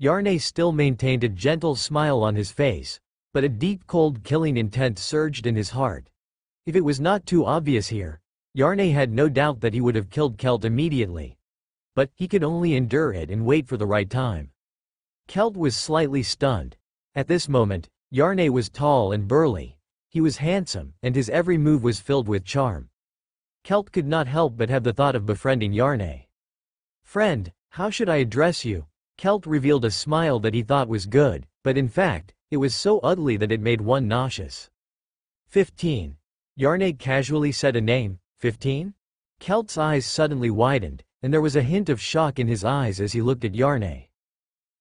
Yarnay still maintained a gentle smile on his face, but a deep cold killing intent surged in his heart. If it was not too obvious here, Yarnay had no doubt that he would have killed Kelt immediately. But he could only endure it and wait for the right time. Kelt was slightly stunned. At this moment, Yarnay was tall and burly. He was handsome, and his every move was filled with charm. Kelt could not help but have the thought of befriending Yarnay. "Friend, how should I address you?" Kelt revealed a smile that he thought was good, but in fact, it was so ugly that it made one nauseous. 15. Yarnay casually said a name. 15? Kelt's eyes suddenly widened, and there was a hint of shock in his eyes as he looked at Yarnay.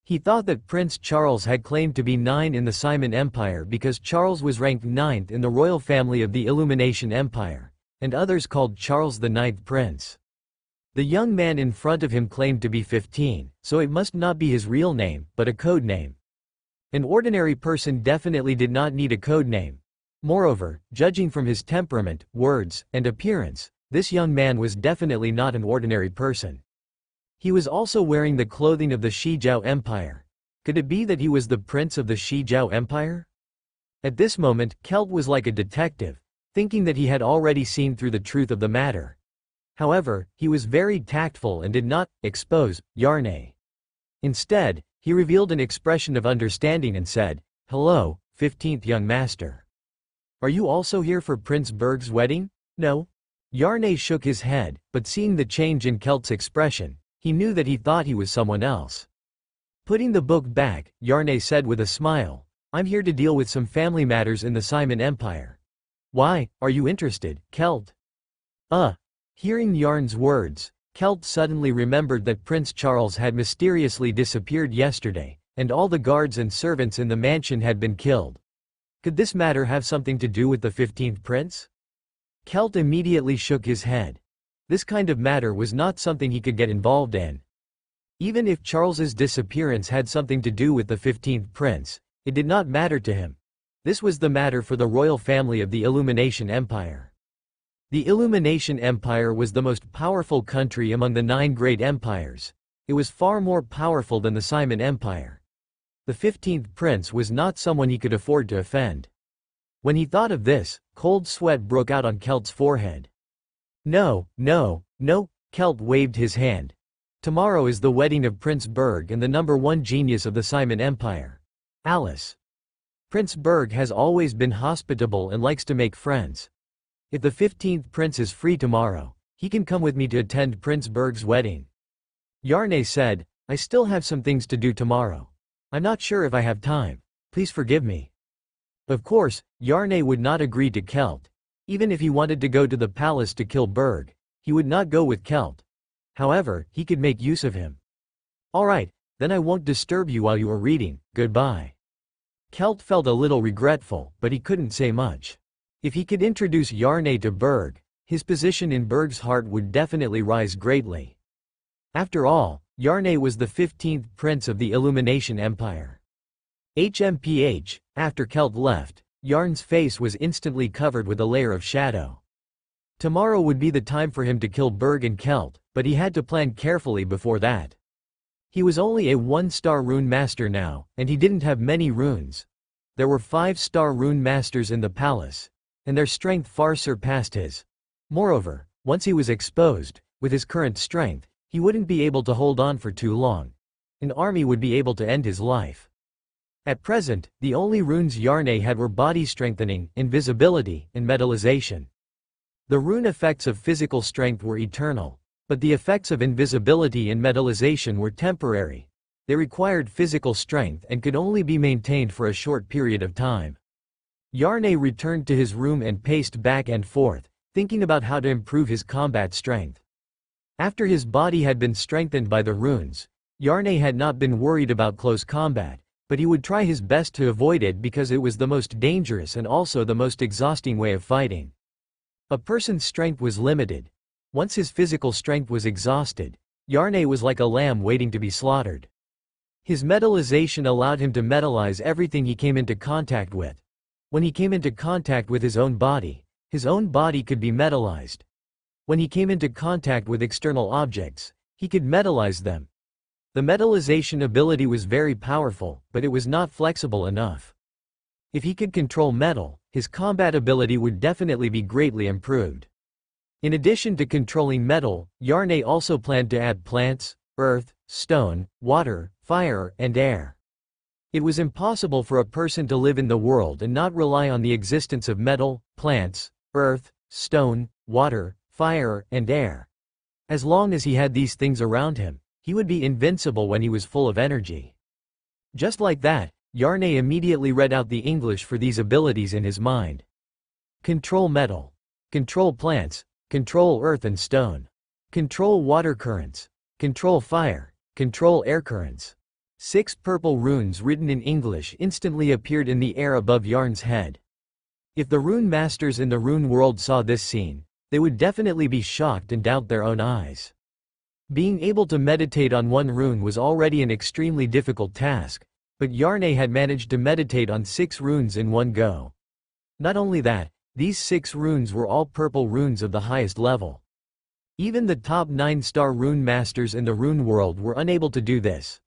He thought that Prince Charles had claimed to be 9 in the Simon Empire because Charles was ranked 9th in the royal family of the Illumination Empire, and others called Charles the 9th Prince. The young man in front of him claimed to be 15, so it must not be his real name, but a code name. An ordinary person definitely did not need a code name. Moreover, judging from his temperament, words, and appearance, this young man was definitely not an ordinary person. He was also wearing the clothing of the Shijiao Empire. Could it be that he was the prince of the Shijiao Empire? At this moment, Kelt was like a detective, thinking that he had already seen through the truth of the matter. However, he was very tactful and did not expose Yarnay. Instead, he revealed an expression of understanding and said, "Hello, 15th young master. Are you also here for Prince Berg's wedding?" "No." Yarnay shook his head, but seeing the change in Kelt's expression, he knew that he thought he was someone else. Putting the book back, Yarnay said with a smile, "I'm here to deal with some family matters in the Simon Empire." "Why, are you interested, Kelt?" Hearing Yarn's words, Kelt suddenly remembered that Prince Charles had mysteriously disappeared yesterday, and all the guards and servants in the mansion had been killed. Could this matter have something to do with the 15th prince? Kelt immediately shook his head. This kind of matter was not something he could get involved in. Even if Charles's disappearance had something to do with the 15th prince, it did not matter to him. This was the matter for the royal family of the Illumination Empire. The Illumination Empire was the most powerful country among the 9 great empires. It was far more powerful than the Simon Empire. The 15th prince was not someone he could afford to offend. When he thought of this, cold sweat broke out on Kelt's forehead. No, Kelt waved his hand. "Tomorrow is the wedding of Prince Berg and the #1 genius of the Simon Empire. Alice. Prince Berg has always been hospitable and likes to make friends. If the 15th prince is free tomorrow, he can come with me to attend Prince Berg's wedding." Yarnay said, "I still have some things to do tomorrow. I'm not sure if I have time. Please forgive me." Of course, Yarnay would not agree to Kelt. Even if he wanted to go to the palace to kill Berg, he would not go with Kelt. However, he could make use of him. "All right, then I won't disturb you while you are reading, goodbye." Kelt felt a little regretful, but he couldn't say much. If he could introduce Yarnay to Berg, his position in Berg's heart would definitely rise greatly. After all, Yarnay was the 15th prince of the Illumination Empire. After Kelt left, Yarn's face was instantly covered with a layer of shadow. Tomorrow would be the time for him to kill Berg and Kelt, but he had to plan carefully before that. He was only a 1-star rune master now, and he didn't have many runes. There were 5-star rune masters in the palace, and their strength far surpassed his. Moreover, once he was exposed, with his current strength, he wouldn't be able to hold on for too long. An army would be able to end his life. At present, the only runes Yarnay had were body strengthening, invisibility, and metallization. The rune effects of physical strength were eternal, but the effects of invisibility and metallization were temporary. They required physical strength and could only be maintained for a short period of time. Yarnay returned to his room and paced back and forth, thinking about how to improve his combat strength. After his body had been strengthened by the runes, Yarnay had not been worried about close combat, but he would try his best to avoid it because it was the most dangerous and also the most exhausting way of fighting. A person's strength was limited. Once his physical strength was exhausted, Yarnay was like a lamb waiting to be slaughtered. His metallization allowed him to metallize everything he came into contact with. When he came into contact with his own body, His own body could be metallized. When he came into contact with external objects, he could metallize them. The metallization ability was very powerful, but it was not flexible enough. If he could control metal, his combat ability would definitely be greatly improved. In addition to controlling metal, Yarnay also planned to add plants, earth, stone, water, fire, and air. It was impossible for a person to live in the world and not rely on the existence of metal, plants, earth, stone, water, fire, and air. As long as he had these things around him, he would be invincible when he was full of energy. Just like that, Yarnay immediately read out the English for these abilities in his mind. Control metal. Control plants. Control earth and stone. Control water currents. Control fire. Control air currents. 6 purple runes written in English instantly appeared in the air above Yarn's head. If the rune masters in the rune world saw this scene, they would definitely be shocked and doubt their own eyes. Being able to meditate on one rune was already an extremely difficult task, but Yarnay had managed to meditate on 6 runes in one go. Not only that, these 6 runes were all purple runes of the highest level. Even the top 9-star rune masters in the rune world were unable to do this.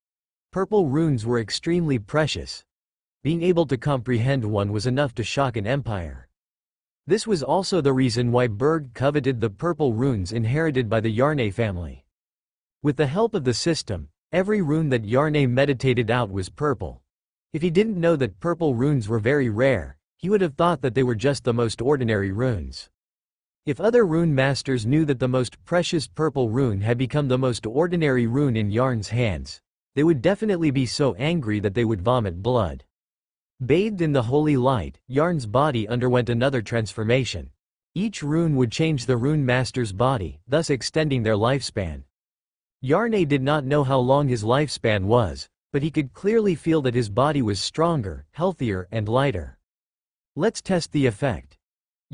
Purple runes were extremely precious. Being able to comprehend one was enough to shock an empire. This was also the reason why Berg coveted the purple runes inherited by the Yarnay family. With the help of the system, every rune that Yarnay meditated out was purple. If he didn't know that purple runes were very rare, he would have thought that they were just the most ordinary runes. If other rune masters knew that the most precious purple rune had become the most ordinary rune in Yarn's hands, they would definitely be so angry that they would vomit blood. Bathed in the holy light, Yarn's body underwent another transformation. Each rune would change the rune master's body, thus extending their lifespan. Yarnay did not know how long his lifespan was, but he could clearly feel that his body was stronger, healthier, and lighter. Let's test the effect.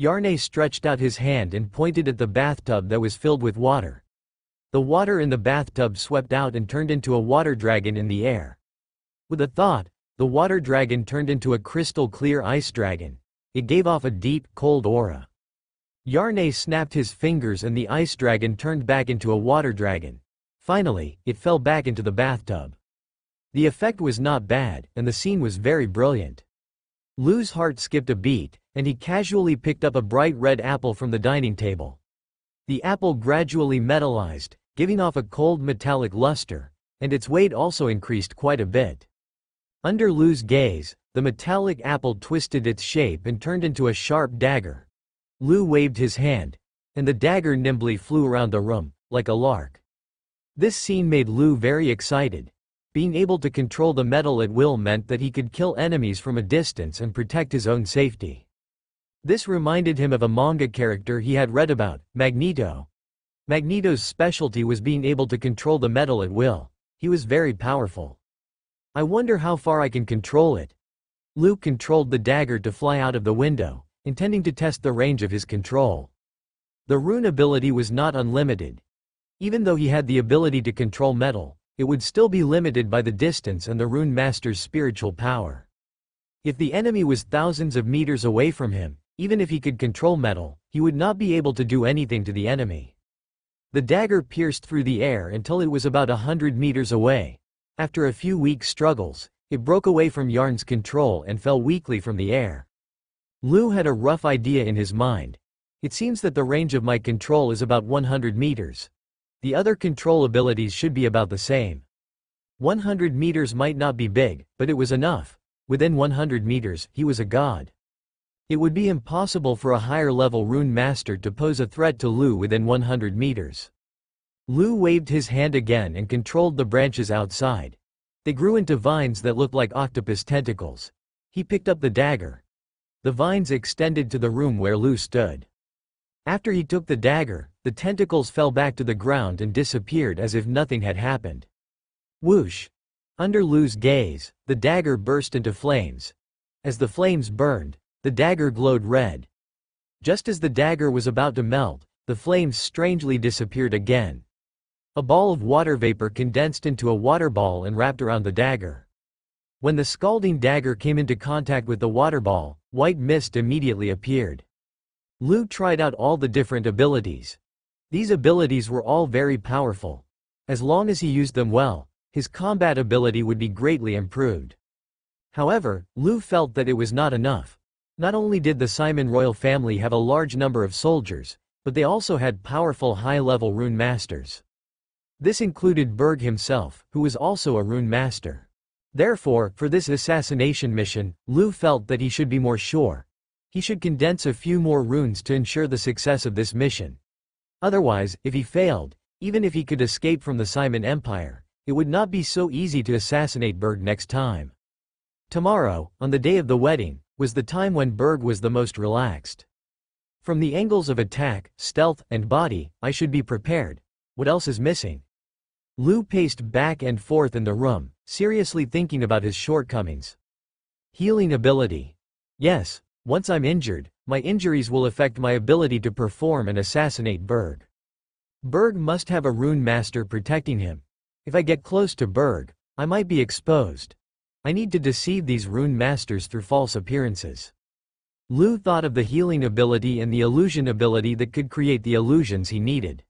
Yarnay stretched out his hand and pointed at the bathtub that was filled with water. The water in the bathtub swept out and turned into a water dragon in the air. With a thought, the water dragon turned into a crystal clear ice dragon. It gave off a deep, cold aura. Yarnay snapped his fingers and the ice dragon turned back into a water dragon. Finally, it fell back into the bathtub. The effect was not bad, and the scene was very brilliant. Lu's heart skipped a beat, and he casually picked up a bright red apple from the dining table. The apple gradually metallized, giving off a cold metallic luster, and its weight also increased quite a bit. Under Lu's gaze, the metallic apple twisted its shape and turned into a sharp dagger. Lu waved his hand, and the dagger nimbly flew around the room, like a lark. This scene made Lu very excited. Being able to control the metal at will meant that he could kill enemies from a distance and protect his own safety. This reminded him of a manga character he had read about, Magneto. Magneto's specialty was being able to control the metal at will. He was very powerful. I wonder how far I can control it. Lu controlled the dagger to fly out of the window, intending to test the range of his control. The rune ability was not unlimited. Even though he had the ability to control metal, it would still be limited by the distance and the rune master's spiritual power. If the enemy was thousands of meters away from him, even if he could control metal, he would not be able to do anything to the enemy. The dagger pierced through the air until it was about 100 meters away. After a few weak struggles, it broke away from Yarn's control and fell weakly from the air. Lu had a rough idea in his mind. It seems that the range of my control is about 100 meters. The other control abilities should be about the same. 100 meters might not be big, but it was enough. Within 100 meters, he was a god. It would be impossible for a higher-level rune master to pose a threat to Lu within 100 meters. Lu waved his hand again and controlled the branches outside. They grew into vines that looked like octopus tentacles. He picked up the dagger. The vines extended to the room where Lu stood. After he took the dagger, the tentacles fell back to the ground and disappeared as if nothing had happened. Whoosh! Under Lu's gaze, the dagger burst into flames. As the flames burned, the dagger glowed red. Just as the dagger was about to melt, the flames strangely disappeared again. A ball of water vapor condensed into a water ball and wrapped around the dagger. When the scalding dagger came into contact with the water ball, white mist immediately appeared. Lu tried out all the different abilities. These abilities were all very powerful. As long as he used them well, his combat ability would be greatly improved. However, Lu felt that it was not enough. Not only did the Simon royal family have a large number of soldiers, but they also had powerful high-level rune masters. This included Berg himself, who was also a rune master. Therefore, for this assassination mission, Lu felt that he should be more sure. He should condense a few more runes to ensure the success of this mission. Otherwise, if he failed, even if he could escape from the Simon Empire, it would not be so easy to assassinate Berg next time. Tomorrow, on the day of the wedding, was the time when Berg was the most relaxed. From the angles of attack, stealth, and body, I should be prepared. What else is missing? Lu paced back and forth in the room, seriously thinking about his shortcomings. Healing ability. Yes, once I'm injured, my injuries will affect my ability to perform and assassinate Berg. Berg must have a rune master protecting him. If I get close to Berg, I might be exposed. I need to deceive these rune masters through false appearances. Lu thought of the healing ability and the illusion ability that could create the illusions he needed.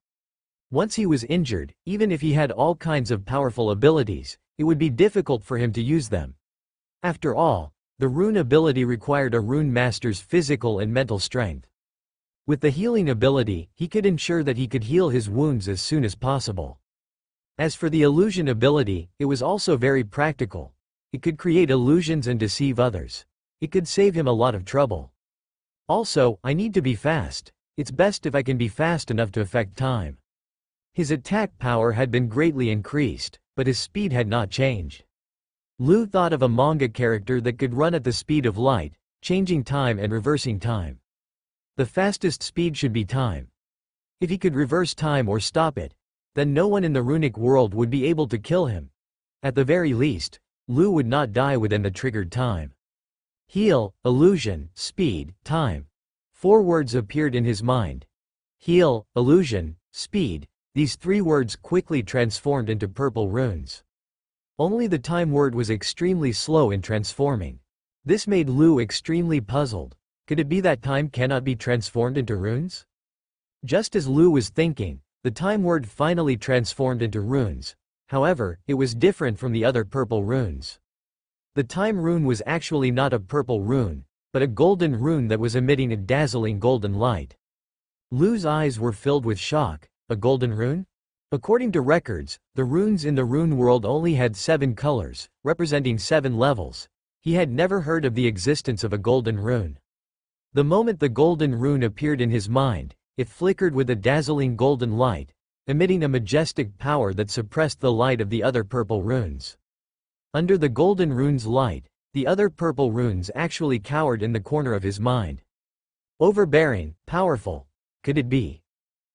Once he was injured, even if he had all kinds of powerful abilities, it would be difficult for him to use them. After all, the rune ability required a rune master's physical and mental strength. With the healing ability, he could ensure that he could heal his wounds as soon as possible. As for the illusion ability, it was also very practical. It could create illusions and deceive others. It could save him a lot of trouble. Also, I need to be fast. It's best if I can be fast enough to affect time. His attack power had been greatly increased, but his speed had not changed. Lu thought of a manga character that could run at the speed of light, changing time and reversing time. The fastest speed should be time. If he could reverse time or stop it, then no one in the runic world would be able to kill him. At the very least, Lu would not die within the triggered time. Heal, illusion, speed, time. 4 words appeared in his mind. Heal, illusion, speed. These 3 words quickly transformed into purple runes. Only the time word was extremely slow in transforming. This made Lu extremely puzzled. Could it be that time cannot be transformed into runes? Just as Lu was thinking, the time word finally transformed into runes. However, it was different from the other purple runes. The time rune was actually not a purple rune, but a golden rune that was emitting a dazzling golden light. Lu's eyes were filled with shock. A golden rune? According to records, the runes in the rune world only had 7 colors, representing 7 levels. He had never heard of the existence of a golden rune. The moment the golden rune appeared in his mind, it flickered with a dazzling golden light, emitting a majestic power that suppressed the light of the other purple runes. Under the golden rune's light, the other purple runes actually cowered in the corner of his mind. Overbearing, powerful. Could it be?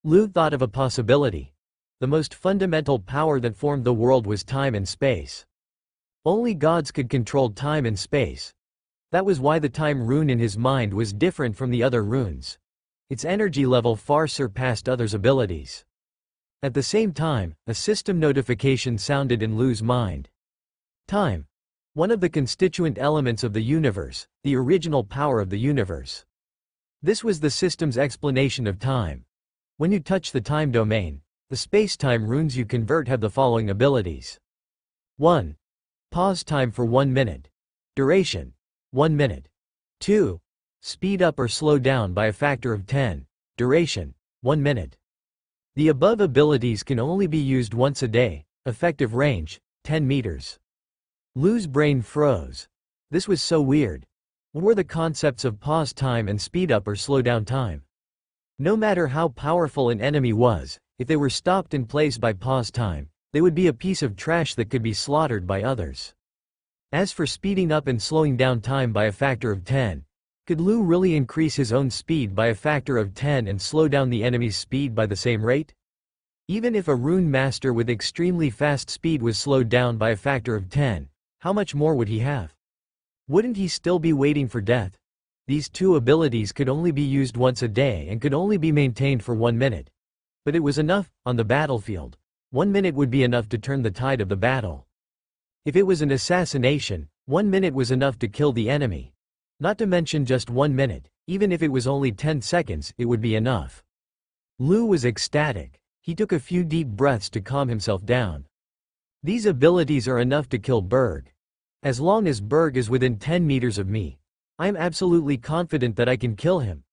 Lu thought of a possibility. The most fundamental power that formed the world was time and space. Only gods could control time and space. That was why the time rune in his mind was different from the other runes. Its energy level far surpassed others' abilities. At the same time, a system notification sounded in Lu's mind. Time. One of the constituent elements of the universe, the original power of the universe. This was the system's explanation of time. When you touch the time domain, the space-time runes you convert have the following abilities. 1. Pause time for 1 minute. Duration. 1 minute. 2. Speed up or slow down by a factor of 10. Duration. 1 minute. The above abilities can only be used once a day. Effective range, 10 meters. Lu's brain froze. This was so weird. What were the concepts of pause time and speed up or slow down time? No matter how powerful an enemy was, if they were stopped in place by pause time, they would be a piece of trash that could be slaughtered by others. As for speeding up and slowing down time by a factor of 10, could Lu really increase his own speed by a factor of 10 and slow down the enemy's speed by the same rate? Even if a rune master with extremely fast speed was slowed down by a factor of 10, how much more would he have? Wouldn't he still be waiting for death? These 2 abilities could only be used once a day and could only be maintained for 1 minute. But it was enough, on the battlefield. 1 minute would be enough to turn the tide of the battle. If it was an assassination, 1 minute was enough to kill the enemy. Not to mention just 1 minute, even if it was only 10 seconds, it would be enough. Lu was ecstatic. He took a few deep breaths to calm himself down. These abilities are enough to kill Berg. As long as Berg is within 10 meters of me, I am absolutely confident that I can kill him.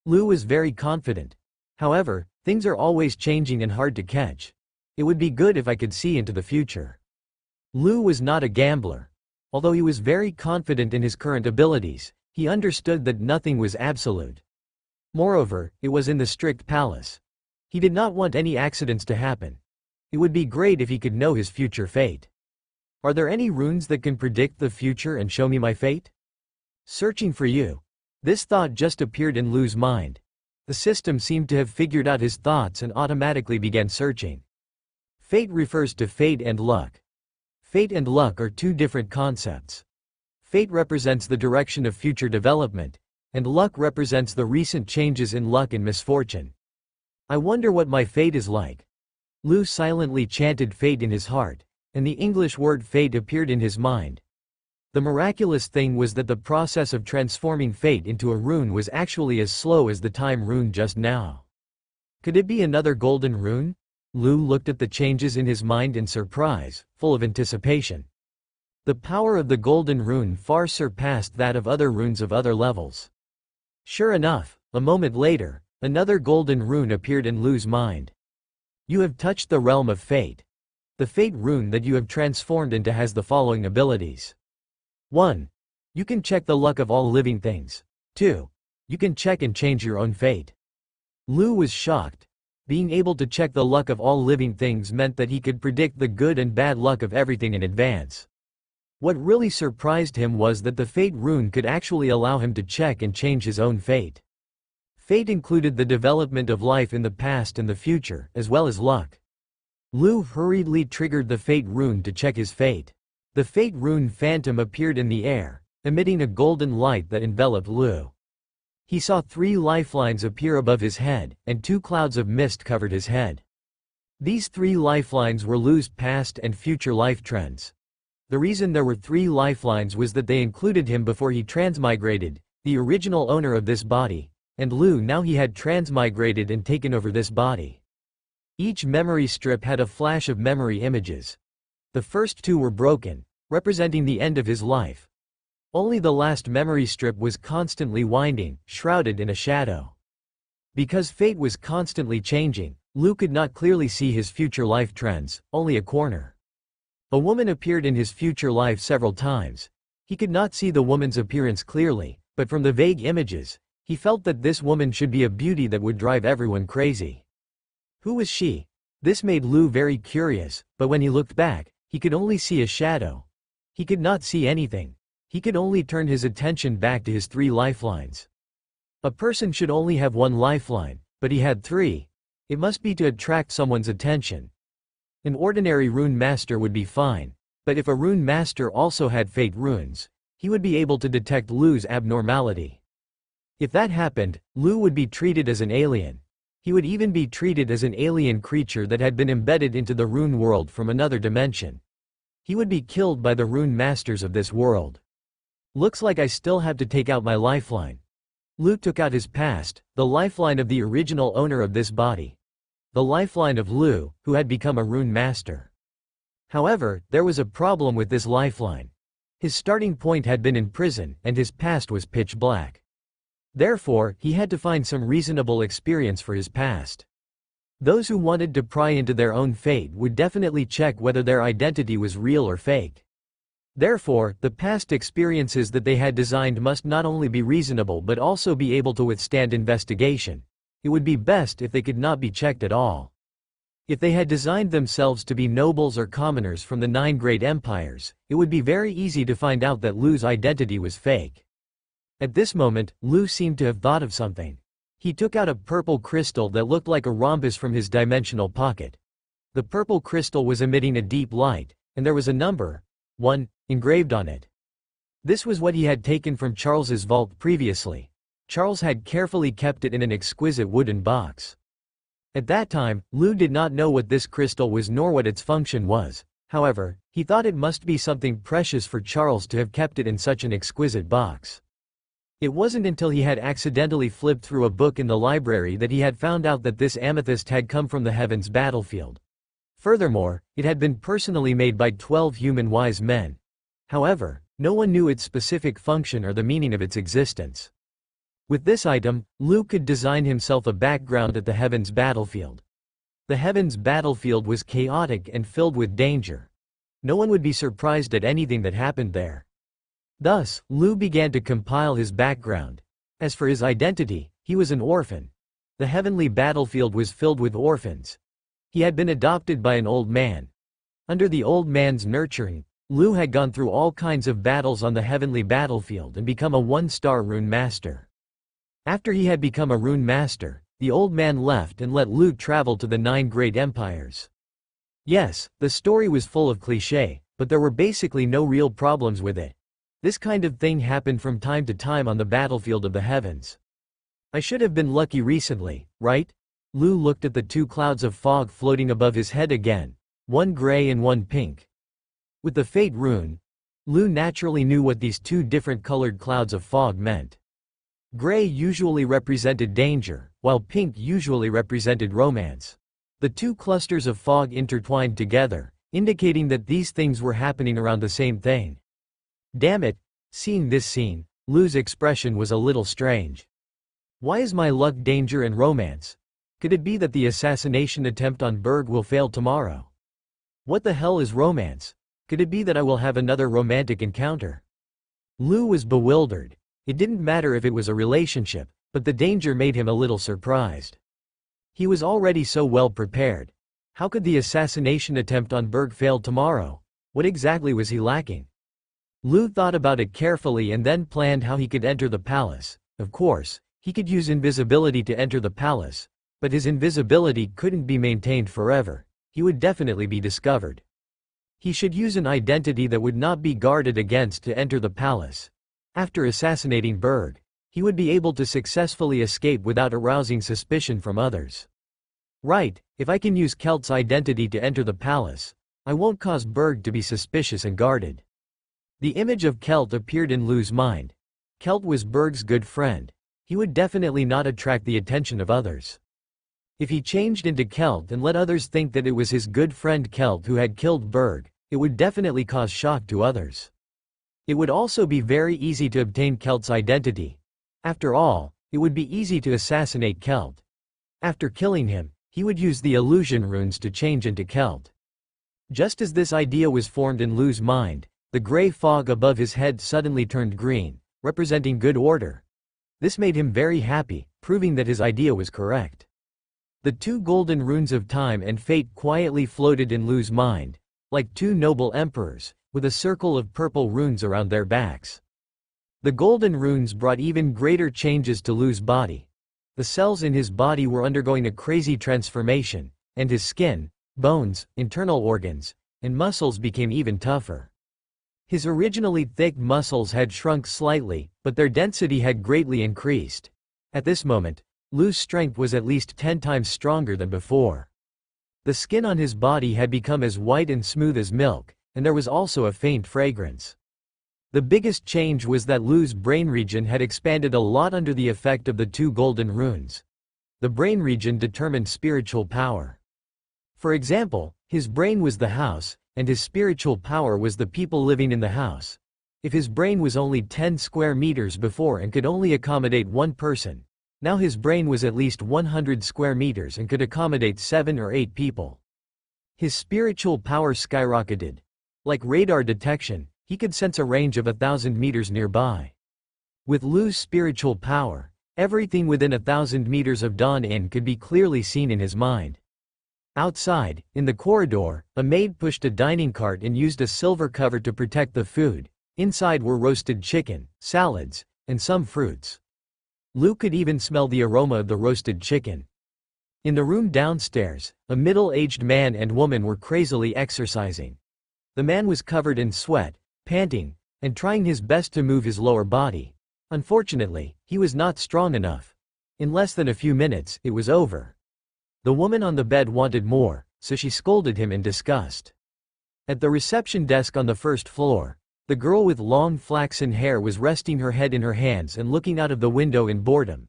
Lu was very confident. However, things are always changing and hard to catch. It would be good if I could see into the future. Lu was not a gambler. Although he was very confident in his current abilities, he understood that nothing was absolute. Moreover, it was in the strict palace. He did not want any accidents to happen. It would be great if he could know his future fate. Are there any runes that can predict the future and show me my fate? Searching for you. This thought just appeared in Lu's mind. The system seemed to have figured out his thoughts and automatically began searching. Fate refers to fate and luck. Fate and luck are two different concepts. Fate represents the direction of future development, and luck represents the recent changes in luck and misfortune. I wonder what my fate is like. Lu silently chanted fate in his heart, and the English word fate appeared in his mind. The miraculous thing was that the process of transforming fate into a rune was actually as slow as the time rune just now. Could it be another golden rune? Lu looked at the changes in his mind in surprise, full of anticipation. The power of the golden rune far surpassed that of other runes of other levels. Sure enough, a moment later, another golden rune appeared in Lu's mind. You have touched the realm of fate. The fate rune that you have transformed into has the following abilities. 1. You can check the luck of all living things. 2. You can check and change your own fate. Lu was shocked. Being able to check the luck of all living things meant that he could predict the good and bad luck of everything in advance. What really surprised him was that the fate rune could actually allow him to check and change his own fate. Fate included the development of life in the past and the future, as well as luck. Lu hurriedly triggered the fate rune to check his fate. The fate rune phantom appeared in the air, emitting a golden light that enveloped Lu. He saw 3 lifelines appear above his head, and 2 clouds of mist covered his head. These 3 lifelines were Lu's past and future life trends. The reason there were 3 lifelines was that they included him before he transmigrated, the original owner of this body, and Lu now he had transmigrated and taken over this body. Each memory strip had a flash of memory images. The first 2 were broken, representing the end of his life. Only the last memory strip was constantly winding, shrouded in a shadow. Because fate was constantly changing, Lu could not clearly see his future life trends, only a corner. A woman appeared in his future life several times. He could not see the woman's appearance clearly, but from the vague images, he felt that this woman should be a beauty that would drive everyone crazy. Who was she? This made Lu very curious, but when he looked back, he could only see a shadow. He could not see anything. He could only turn his attention back to his 3 lifelines. A person should only have 1 lifeline, but he had 3. It must be to attract someone's attention. An ordinary rune master would be fine, but if a rune master also had fate runes, he would be able to detect Lu's abnormality. If that happened, Lu would be treated as an alien. He would even be treated as an alien creature that had been embedded into the rune world from another dimension. He would be killed by the rune masters of this world. Looks like I still have to take out my lifeline. Lu took out his past, the lifeline of the original owner of this body. The lifeline of Lu, who had become a rune master. However, there was a problem with this lifeline. His starting point had been in prison, and his past was pitch black. Therefore, he had to find some reasonable experience for his past. Those who wanted to pry into their own fate would definitely check whether their identity was real or fake. Therefore, the past experiences that they had designed must not only be reasonable but also be able to withstand investigation. It would be best if they could not be checked at all. If they had designed themselves to be nobles or commoners from the 9 great empires, it would be very easy to find out that Lu's identity was fake. At this moment, Lu seemed to have thought of something. He took out a purple crystal that looked like a rhombus from his dimensional pocket. The purple crystal was emitting a deep light, and there was a number, 1, engraved on it. This was what he had taken from Charles's vault previously. Charles had carefully kept it in an exquisite wooden box. At that time, Lu did not know what this crystal was nor what its function was. However, he thought it must be something precious for Charles to have kept it in such an exquisite box. It wasn't until he had accidentally flipped through a book in the library that he had found out that this amethyst had come from the heavens battlefield. Furthermore, it had been personally made by 12 human wise men. However, no one knew its specific function or the meaning of its existence. With this item, Lu could design himself a background at the heavens battlefield. The heavens battlefield was chaotic and filled with danger. No one would be surprised at anything that happened there. Thus, Lu began to compile his background. As for his identity, he was an orphan. The heavenly battlefield was filled with orphans. He had been adopted by an old man. Under the old man's nurturing, Lu had gone through all kinds of battles on the heavenly battlefield and become a one-star rune master. After he had become a rune master, the old man left and let Lu travel to the 9 great empires. Yes, the story was full of cliché, but there were basically no real problems with it. This kind of thing happened from time to time on the battlefield of the heavens. I should have been lucky recently, right? Lu looked at the 2 clouds of fog floating above his head again, one gray and one pink. With the fate rune, Lu naturally knew what these 2 different colored clouds of fog meant. Gray usually represented danger, while pink usually represented romance. The 2 clusters of fog intertwined together, indicating that these things were happening around the same thing. Damn it, seeing this scene, Lu's expression was a little strange. Why is my luck danger and romance? Could it be that the assassination attempt on Berg will fail tomorrow? What the hell is romance? Could it be that I will have another romantic encounter? Lu was bewildered. It didn't matter if it was a relationship, but the danger made him a little surprised. He was already so well prepared. How could the assassination attempt on Berg fail tomorrow? What exactly was he lacking? Lu thought about it carefully and then planned how he could enter the palace. Of course, he could use invisibility to enter the palace, but his invisibility couldn't be maintained forever. He would definitely be discovered. He should use an identity that would not be guarded against to enter the palace. After assassinating Berg, he would be able to successfully escape without arousing suspicion from others. Right, if I can use Kelt's identity to enter the palace, I won't cause Berg to be suspicious and guarded. The image of Kelt appeared in Lu's mind. Kelt was Berg's good friend. He would definitely not attract the attention of others. If he changed into Kelt and let others think that it was his good friend Kelt who had killed Berg, it would definitely cause shock to others. It would also be very easy to obtain Kelt's identity. After all, it would be easy to assassinate Kelt. After killing him, he would use the illusion runes to change into Kelt. Just as this idea was formed in Lu's mind, the gray fog above his head suddenly turned green, representing good order. This made him very happy, proving that his idea was correct. The 2 golden runes of time and fate quietly floated in Lu's mind, like 2 noble emperors, with a circle of purple runes around their backs. The golden runes brought even greater changes to Lu's body. The cells in his body were undergoing a crazy transformation, and his skin, bones, internal organs, and muscles became even tougher. His originally thick muscles had shrunk slightly, but their density had greatly increased. At this moment, Lu's strength was at least 10 times stronger than before. The skin on his body had become as white and smooth as milk, and there was also a faint fragrance. The biggest change was that Lu's brain region had expanded a lot under the effect of the 2 golden runes. The brain region determined spiritual power. For example, his brain was the house, and his spiritual power was the people living in the house. If his brain was only 10 square meters before and could only accommodate 1 person, now his brain was at least 100 square meters and could accommodate 7 or 8 people. His spiritual power skyrocketed. Like radar detection, he could sense a range of 1,000 meters nearby. With Lu's spiritual power, everything within 1,000 meters of Dawn could be clearly seen in his mind. Outside, in the corridor, a maid pushed a dining cart and used a silver cover to protect the food. Inside were roasted chicken, salads, and some fruits. Lu could even smell the aroma of the roasted chicken. In the room downstairs, a middle-aged man and woman were crazily exercising. The man was covered in sweat, panting, and trying his best to move his lower body. Unfortunately, he was not strong enough. In less than a few minutes, it was over. The woman on the bed wanted more, so she scolded him in disgust. At the reception desk on the first floor, The girl with long flaxen hair was resting her head in her hands and looking out of the window in boredom.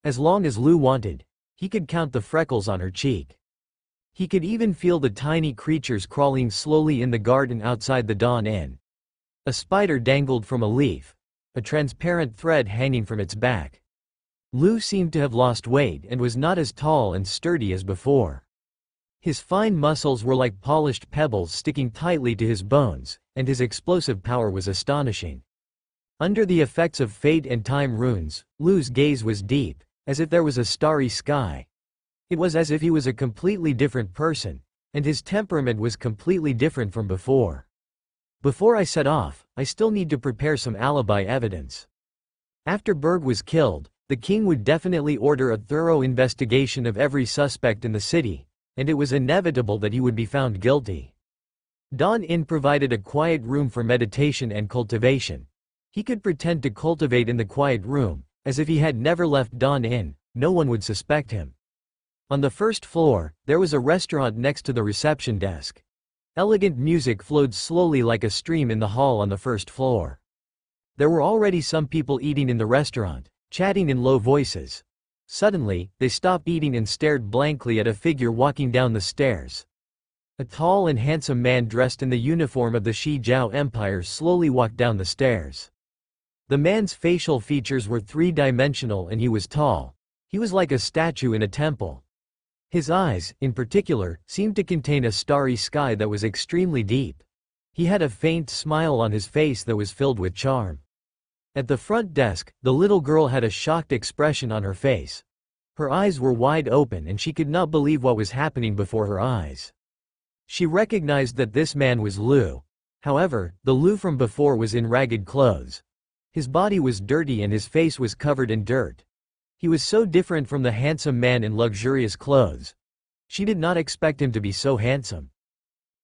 As long as Lu wanted, he could count the freckles on her cheek. He could even feel the tiny creatures crawling slowly in the garden outside the Dawn Inn. A spider dangled from a leaf, a transparent thread hanging from its back. Lu seemed to have lost weight and was not as tall and sturdy as before. His fine muscles were like polished pebbles sticking tightly to his bones, and his explosive power was astonishing. Under the effects of fate and time runes, Lu's gaze was deep, as if there was a starry sky. It was as if he was a completely different person, and his temperament was completely different from before. Before I set off, I still need to prepare some alibi evidence. After Berg was killed, the king would definitely order a thorough investigation of every suspect in the city, and it was inevitable that he would be found guilty. Dawn Inn provided a quiet room for meditation and cultivation. He could pretend to cultivate in the quiet room, as if he had never left Dawn Inn. No one would suspect him. On the first floor, there was a restaurant next to the reception desk. Elegant music flowed slowly like a stream in the hall on the first floor. There were already some people eating in the restaurant, chatting in low voices. Suddenly, they stopped eating and stared blankly at a figure walking down the stairs. A tall and handsome man dressed in the uniform of the Shijiao Empire slowly walked down the stairs. The man's facial features were three-dimensional and he was tall. He was like a statue in a temple. His eyes, in particular, seemed to contain a starry sky that was extremely deep. He had a faint smile on his face that was filled with charm. At the front desk, the little girl had a shocked expression on her face. Her eyes were wide open and she could not believe what was happening before her eyes. She recognized that this man was Lu. However, the Lu from before was in ragged clothes. His body was dirty and his face was covered in dirt. He was so different from the handsome man in luxurious clothes. She did not expect him to be so handsome.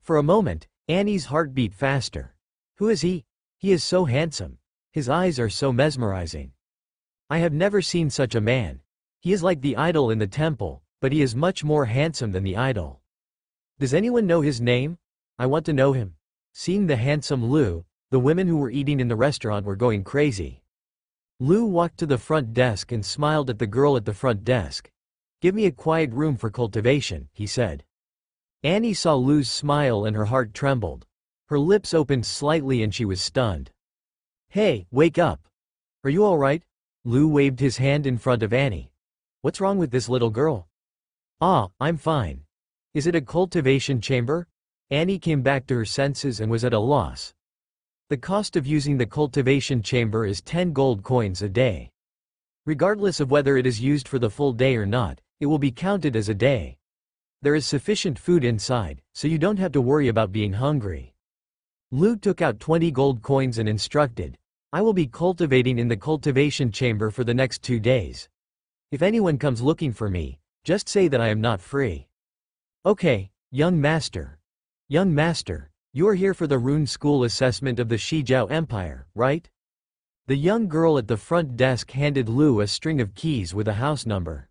For a moment, Annie's heart beat faster. Who is he? He is so handsome. His eyes are so mesmerizing. I have never seen such a man. He is like the idol in the temple, but he is much more handsome than the idol. Does anyone know his name? I want to know him. Seeing the handsome Lu, the women who were eating in the restaurant were going crazy. Lu walked to the front desk and smiled at the girl at the front desk. Give me a quiet room for cultivation, he said. Annie saw Lu's smile and her heart trembled. Her lips opened slightly and she was stunned. Hey, wake up. Are you all right? Lu waved his hand in front of Annie. What's wrong with this little girl? Ah, I'm fine. Is it a cultivation chamber? Annie came back to her senses and was at a loss. The cost of using the cultivation chamber is 10 gold coins a day. Regardless of whether it is used for the full day or not, it will be counted as a day. There is sufficient food inside, so you don't have to worry about being hungry. Lu took out 20 gold coins and instructed, I will be cultivating in the cultivation chamber for the next 2 days. If anyone comes looking for me, just say that I am not free. Okay, young master. Young master, you are here for the rune school assessment of the Shijiao Empire, right? The young girl at the front desk handed Lu a string of keys with a house number.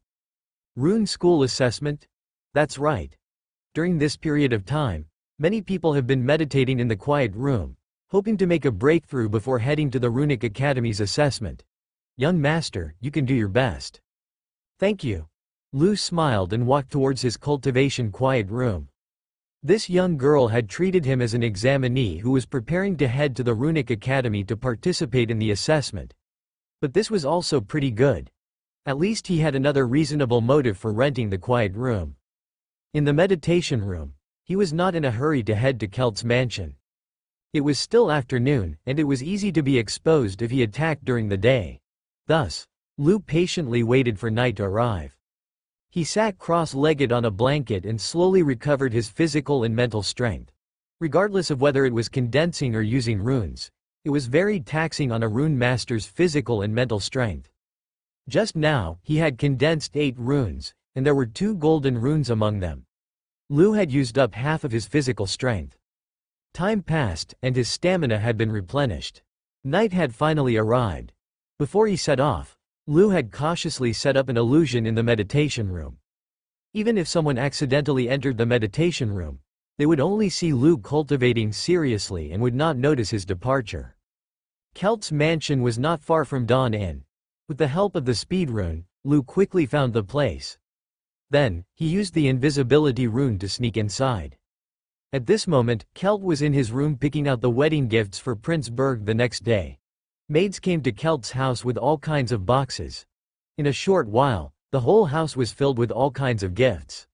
Rune school assessment? That's right. During this period of time, many people have been meditating in the quiet room, hoping to make a breakthrough before heading to the Runic Academy's assessment. Young master, you can do your best. Thank you. Lu smiled and walked towards his cultivation quiet room. This young girl had treated him as an examinee who was preparing to head to the Runic Academy to participate in the assessment. But this was also pretty good. At least he had another reasonable motive for renting the quiet room. In the meditation room, he was not in a hurry to head to Kelt's mansion. It was still afternoon, and it was easy to be exposed if he attacked during the day. Thus, Lu patiently waited for night to arrive. He sat cross-legged on a blanket and slowly recovered his physical and mental strength. Regardless of whether it was condensing or using runes, it was very taxing on a rune master's physical and mental strength. Just now, he had condensed 8 runes, and there were 2 golden runes among them. Lu had used up half of his physical strength. Time passed, and his stamina had been replenished. Night had finally arrived. Before he set off, Lu had cautiously set up an illusion in the meditation room. Even if someone accidentally entered the meditation room, They would only see Lu cultivating seriously and would not notice his departure. Celt's mansion was not far from Dawn Inn. With the help of the speed rune, Lu quickly found the place. Then, he used the invisibility rune to sneak inside. At this moment, Celt was in his room picking out the wedding gifts for Prince Berg the next day. Maids came to Celt's house with all kinds of boxes. In a short while, the whole house was filled with all kinds of gifts.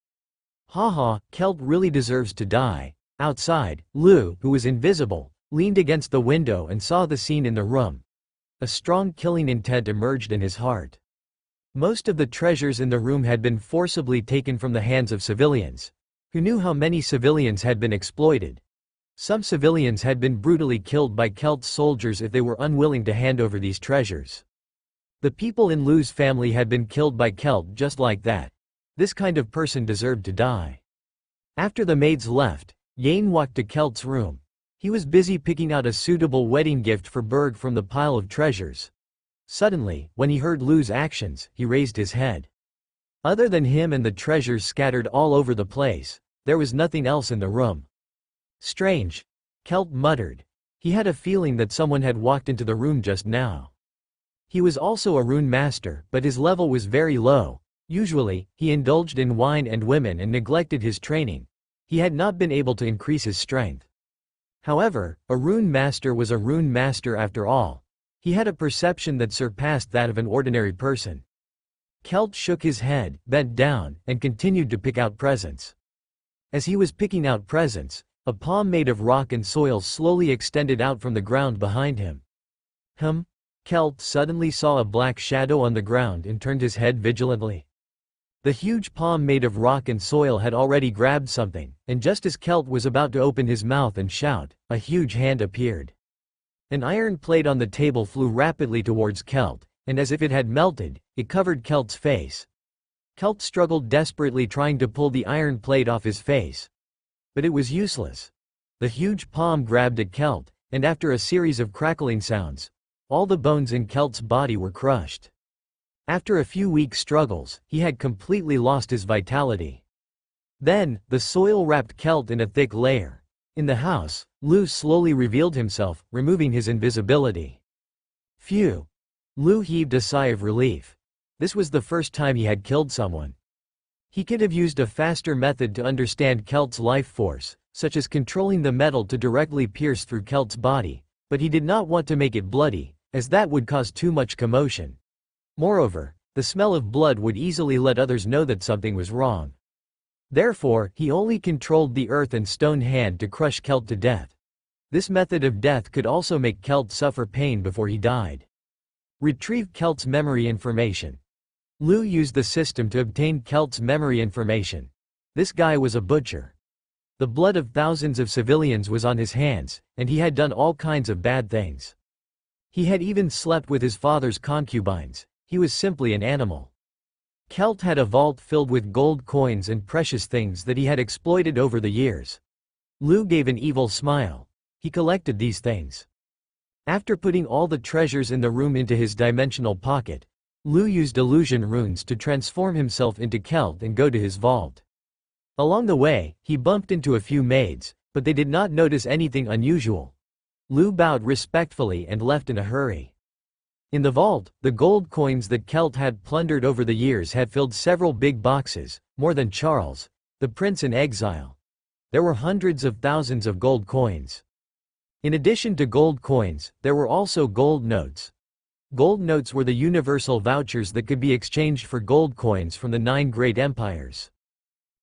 Haha, Celt really deserves to die. Outside, Lu, who was invisible, leaned against the window and saw the scene in the room. A strong killing intent emerged in his heart. Most of the treasures in the room had been forcibly taken from the hands of civilians. Who knew how many civilians had been exploited? Some civilians had been brutally killed by Celt's soldiers if they were unwilling to hand over these treasures. The people in Lu's family had been killed by Celt just like that. This kind of person deserved to die. After the maids left, Yane walked to Celt's room. He was busy picking out a suitable wedding gift for Berg from the pile of treasures. Suddenly, when he heard Lu's actions, he raised his head. Other than him and the treasures scattered all over the place, there was nothing else in the room. Strange, Celt muttered. He had a feeling that someone had walked into the room just now. He was also a rune master, but his level was very low. Usually, he indulged in wine and women and neglected his training. He had not been able to increase his strength. However, a rune master was a rune master after all. He had a perception that surpassed that of an ordinary person. Celt shook his head, bent down, and continued to pick out presents. As he was picking out presents, a palm made of rock and soil slowly extended out from the ground behind him. Celt suddenly saw a black shadow on the ground and turned his head vigilantly. The huge palm made of rock and soil had already grabbed something, and just as Celt was about to open his mouth and shout, a huge hand appeared. An iron plate on the table flew rapidly towards Celt, and as if it had melted, it covered Celt's face. Celt struggled desperately trying to pull the iron plate off his face. But it was useless. The huge palm grabbed at Celt, and after a series of crackling sounds, all the bones in Celt's body were crushed. After a few weak struggles, he had completely lost his vitality. Then, the soil wrapped Celt in a thick layer. In the house, Lu slowly revealed himself, removing his invisibility. Phew! Lu heaved a sigh of relief. This was the first time he had killed someone. He could have used a faster method to understand Celt's life force, such as controlling the metal to directly pierce through Celt's body, but he did not want to make it bloody, as that would cause too much commotion. Moreover, the smell of blood would easily let others know that something was wrong. Therefore, he only controlled the earth and stone hand to crush Celt to death. This method of death could also make Celt suffer pain before he died. Retrieve Celt's memory information. Lu used the system to obtain Celt's memory information. This guy was a butcher. The blood of thousands of civilians was on his hands, and he had done all kinds of bad things. He had even slept with his father's concubines. He was simply an animal. Celt had a vault filled with gold coins and precious things that he had exploited over the years. Lu gave an evil smile. He collected these things. After putting all the treasures in the room into his dimensional pocket, Lu used illusion runes to transform himself into Celt and go to his vault. Along the way, he bumped into a few maids, but they did not notice anything unusual. Lu bowed respectfully and left in a hurry. In the vault, the gold coins that Celt had plundered over the years had filled several big boxes, more than Charles, the prince in exile. There were hundreds of thousands of gold coins. In addition to gold coins, there were also gold notes. Gold notes were the universal vouchers that could be exchanged for gold coins from the 9 great empires.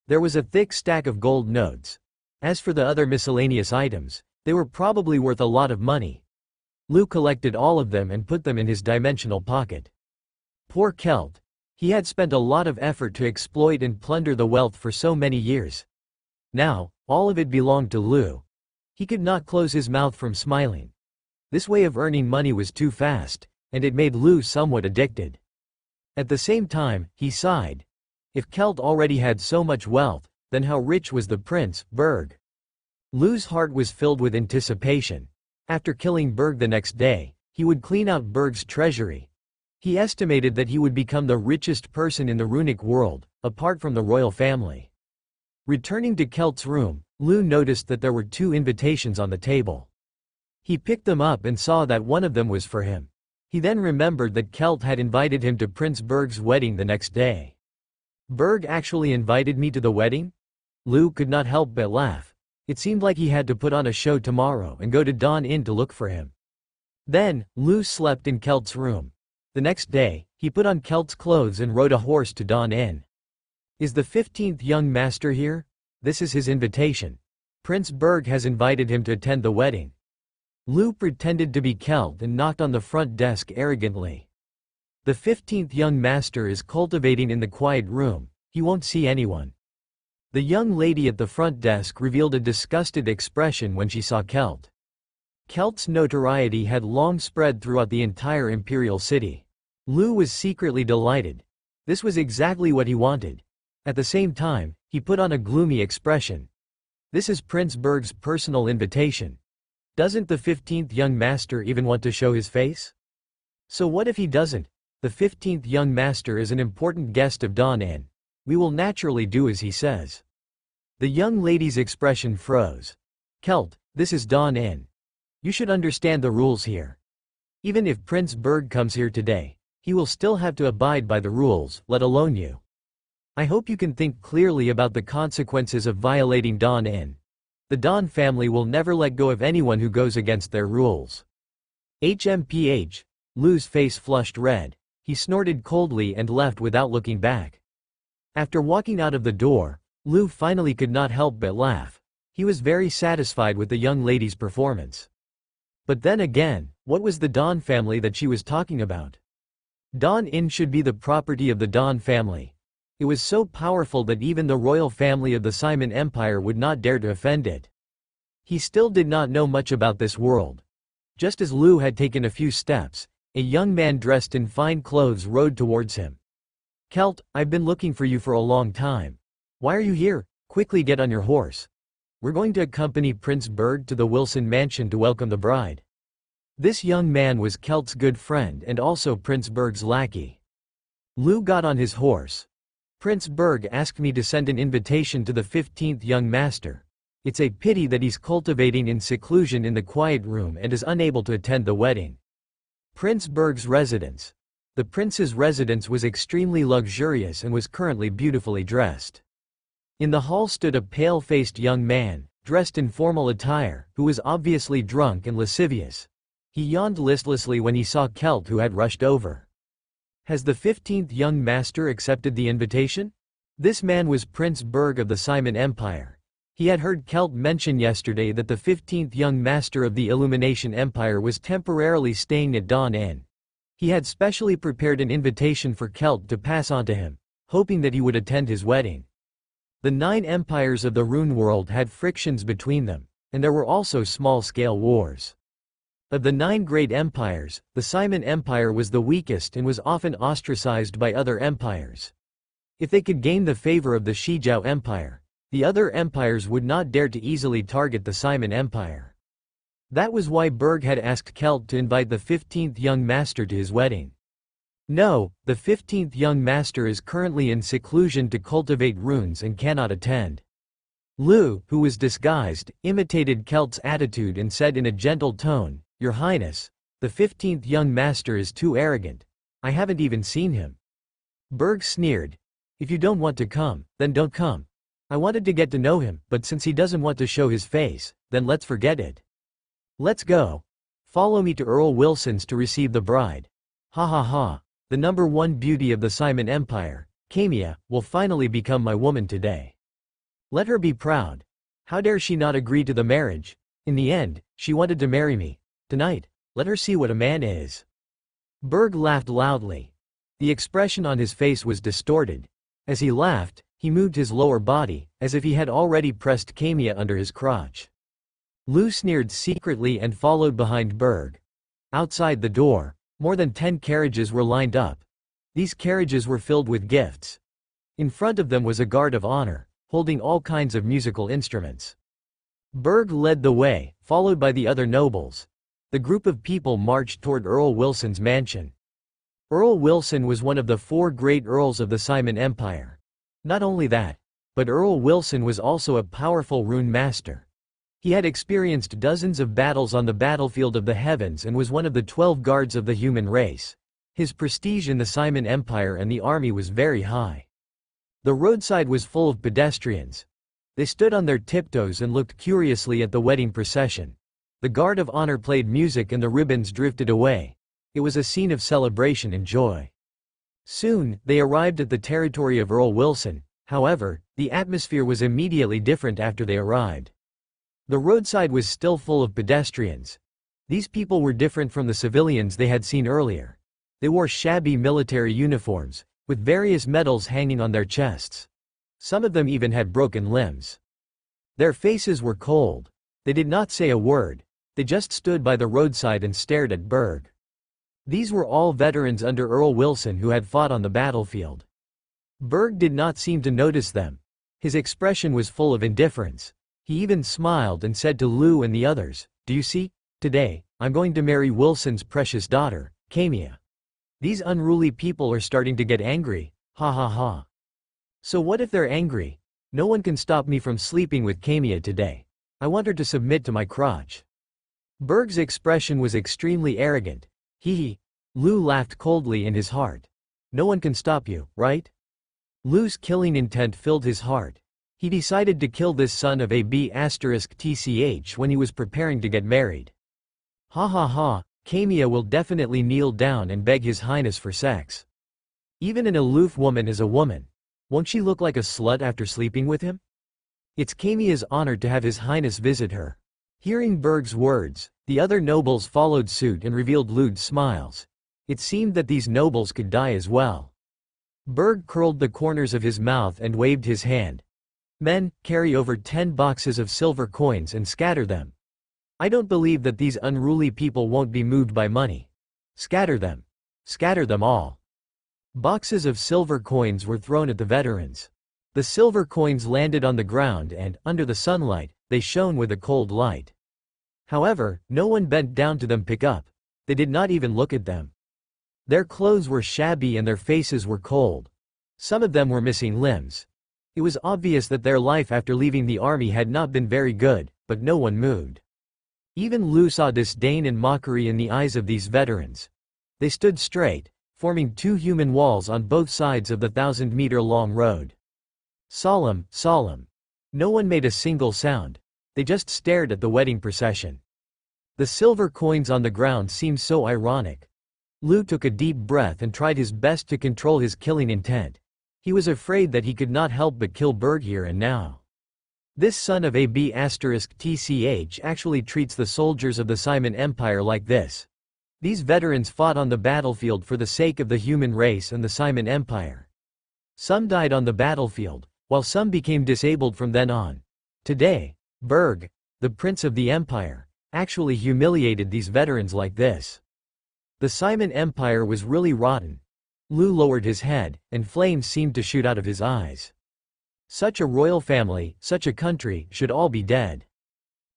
There was a thick stack of gold notes. As for the other miscellaneous items, they were probably worth a lot of money. Lu collected all of them and put them in his dimensional pocket. Poor Celt. He had spent a lot of effort to exploit and plunder the wealth for so many years. Now, all of it belonged to Lu. He could not close his mouth from smiling. This way of earning money was too fast, and it made Lu somewhat addicted. At the same time, he sighed. If Celt already had so much wealth, then how rich was the prince, Berg? Lu's heart was filled with anticipation. After killing Berg the next day, he would clean out Berg's treasury. He estimated that he would become the richest person in the runic world, apart from the royal family. Returning to Kelt's room, Lou noticed that there were 2 invitations on the table. He picked them up and saw that one of them was for him. He then remembered that Kelt had invited him to Prince Berg's wedding the next day. Berg actually invited me to the wedding? Lou could not help but laugh. It seemed like he had to put on a show tomorrow and go to Dawn Inn to look for him. Then, Lou slept in Kelt's room. The next day, he put on Kelt's clothes and rode a horse to Dawn Inn. Is the 15th young master here? This is his invitation. Prince Berg has invited him to attend the wedding. Lou pretended to be Kelt and knocked on the front desk arrogantly. The 15th young master is cultivating in the quiet room. He won't see anyone. The young lady at the front desk revealed a disgusted expression when she saw Kelt. Kelt's notoriety had long spread throughout the entire imperial city. Lou was secretly delighted. This was exactly what he wanted. At the same time, he put on a gloomy expression. This is Prince Berg's personal invitation. Doesn't the 15th young master even want to show his face? So what if he doesn't? The 15th young master is an important guest of Dawn Inn. We will naturally do as he says. The young lady's expression froze. Kelt, this is Dawn Inn. You should understand the rules here. Even if Prince Berg comes here today, he will still have to abide by the rules, let alone you. I hope you can think clearly about the consequences of violating Dawn Inn. The Dawn family will never let go of anyone who goes against their rules. HMPH. Lou's face flushed red. He snorted coldly and left without looking back. After walking out of the door, Lou finally could not help but laugh. He was very satisfied with the young lady's performance. But then again, what was the Dawn family that she was talking about? Dawn Inn should be the property of the Dawn family. It was so powerful that even the royal family of the Simon Empire would not dare to offend it. He still did not know much about this world. Just as Lou had taken a few steps, a young man dressed in fine clothes rode towards him. Kelt, I've been looking for you for a long time. Why are you here? Quickly get on your horse. We're going to accompany Prince Berg to the Wilson mansion to welcome the bride. This young man was Kelt's good friend and also Prince Berg's lackey. Lou got on his horse. Prince Berg asked me to send an invitation to the 15th young master. It's a pity that he's cultivating in seclusion in the quiet room and is unable to attend the wedding. Prince Berg's residence. The prince's residence was extremely luxurious and was currently beautifully dressed. In the hall stood a pale-faced young man, dressed in formal attire, who was obviously drunk and lascivious. He yawned listlessly when he saw Kelt, who had rushed over. Has the 15th young master accepted the invitation? This man was Prince Berg of the Simon Empire. He had heard Kelt mention yesterday that the 15th young master of the Illumination Empire was temporarily staying at Dawn Inn. He had specially prepared an invitation for Kelt to pass on to him, hoping that he would attend his wedding. The 9 empires of the Rune world had frictions between them, and there were also small-scale wars. Of the 9 great empires, the Simon Empire was the weakest and was often ostracized by other empires. If they could gain the favor of the Shijiao Empire, the other empires would not dare to easily target the Simon Empire. That was why Berg had asked Kelt to invite the 15th young master to his wedding. No, the 15th young master is currently in seclusion to cultivate runes and cannot attend. Lou, who was disguised, imitated Kelt's attitude and said in a gentle tone, Your Highness, the 15th young master is too arrogant. I haven't even seen him. Berg sneered. If you don't want to come, then don't come. I wanted to get to know him, but since he doesn't want to show his face, then let's forget it. Let's go. Follow me to Earl Wilson's to receive the bride. Ha ha ha. The #1 beauty of the Simon Empire, Kamiya, will finally become my woman today. Let her be proud. How dare she not agree to the marriage? In the end, she wanted to marry me. Tonight, let her see what a man is. Berg laughed loudly. The expression on his face was distorted. As he laughed, he moved his lower body, as if he had already pressed Kamiya under his crotch. Lou sneered secretly and followed behind Berg. Outside the door, more than 10 carriages were lined up. These carriages were filled with gifts. In front of them was a guard of honor, holding all kinds of musical instruments. Berg led the way, followed by the other nobles. The group of people marched toward Earl Wilson's mansion. Earl Wilson was one of the 4 great earls of the Simon Empire. Not only that, But Earl Wilson was also a powerful rune master. He had experienced dozens of battles on the battlefield of the heavens and was one of the 12 guards of the human race. His prestige in the Simon Empire and the army was very high. The roadside was full of pedestrians. They stood on their tiptoes and looked curiously at the wedding procession. The guard of honor played music and the ribbons drifted away. It was a scene of celebration and joy. Soon, they arrived at the territory of Earl Wilson. However, the atmosphere was immediately different after they arrived. The roadside was still full of pedestrians. These people were different from the civilians they had seen earlier. They wore shabby military uniforms, with various medals hanging on their chests. Some of them even had broken limbs. Their faces were cold. They did not say a word. They just stood by the roadside and stared at Berg. These were all veterans under Earl Wilson who had fought on the battlefield. Berg did not seem to notice them. His expression was full of indifference. He even smiled and said to Lou and the others, "Do you see? Today, I'm going to marry Wilson's precious daughter, Kamia. These unruly people are starting to get angry, ha ha ha. So what if they're angry? No one can stop me from sleeping with Kamia today. I want her to submit to my crotch." Berg's expression was extremely arrogant. Hee. Lou laughed coldly in his heart. No one can stop you, right? Lou's killing intent filled his heart. He decided to kill this son of a B***tch when he was preparing to get married. Ha ha ha, Kamia will definitely kneel down and beg His Highness for sex. Even an aloof woman is a woman. Won't she look like a slut after sleeping with him? It's Kamia's honor to have His Highness visit her. Hearing Berg's words, the other nobles followed suit and revealed lewd smiles. It seemed that these nobles could die as well. Berg curled the corners of his mouth and waved his hand. Men, carry over 10 boxes of silver coins and scatter them. I don't believe that these unruly people won't be moved by money. Scatter them. Scatter them all. Boxes of silver coins were thrown at the veterans. The silver coins landed on the ground and, under the sunlight, they shone with a cold light. However, no one bent down to them pick up. They did not even look at them. Their clothes were shabby and their faces were cold. Some of them were missing limbs. It was obvious that their life after leaving the army had not been very good, but no one moved. Even Lou saw disdain and mockery in the eyes of these veterans. They stood straight, forming 2 human walls on both sides of the 1,000-meter-long road. Solemn, solemn. No one made a single sound. They just stared at the wedding procession. The silver coins on the ground seemed so ironic. Lou took a deep breath and tried his best to control his killing intent. He was afraid that he could not help but kill Berg here and now. This son of a B***tch actually treats the soldiers of the Simon Empire like this. These veterans fought on the battlefield for the sake of the human race and the Simon Empire. Some died on the battlefield, while some became disabled from then on. Today, Berg, the prince of the empire, actually humiliated these veterans like this. The Simon Empire was really rotten. Lou lowered his head, and flames seemed to shoot out of his eyes. Such a royal family, such a country, should all be dead.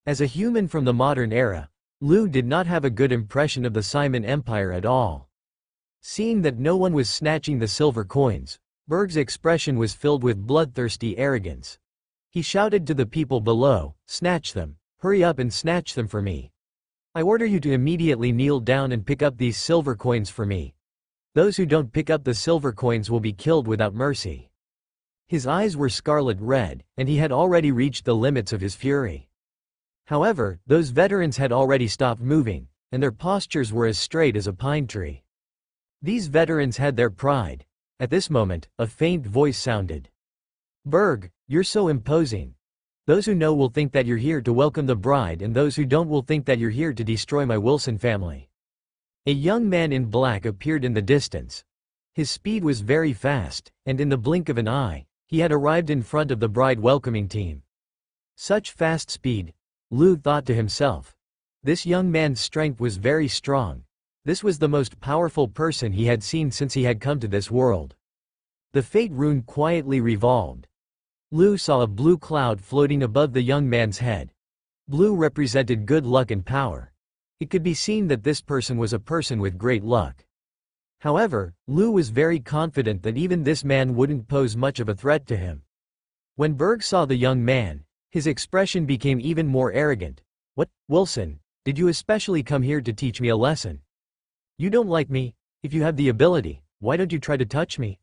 As a human from the modern era, Lou did not have a good impression of the Simon Empire at all. Seeing that no one was snatching the silver coins, Berg's expression was filled with bloodthirsty arrogance. He shouted to the people below, "Snatch them, hurry up and snatch them for me. I order you to immediately kneel down and pick up these silver coins for me. Those who don't pick up the silver coins will be killed without mercy." His eyes were scarlet red, and he had already reached the limits of his fury. However, those veterans had already stopped moving, and their postures were as straight as a pine tree. These veterans had their pride. At this moment, a faint voice sounded. "Berg, you're so imposing. Those who know will think that you're here to welcome the bride, and those who don't will think that you're here to destroy my Wilson family." A young man in black appeared in the distance. His speed was very fast, and in the blink of an eye, he had arrived in front of the bride welcoming team. Such fast speed, Lou thought to himself. This young man's strength was very strong. This was the most powerful person he had seen since he had come to this world. The fate rune quietly revolved. Lou saw a blue cloud floating above the young man's head. Blue represented good luck and power. It could be seen that this person was a person with great luck. However, Lou was very confident that even this man wouldn't pose much of a threat to him. When Berg saw the young man, his expression became even more arrogant. "What, Wilson, did you especially come here to teach me a lesson? You don't like me? If you have the ability, why don't you try to touch me?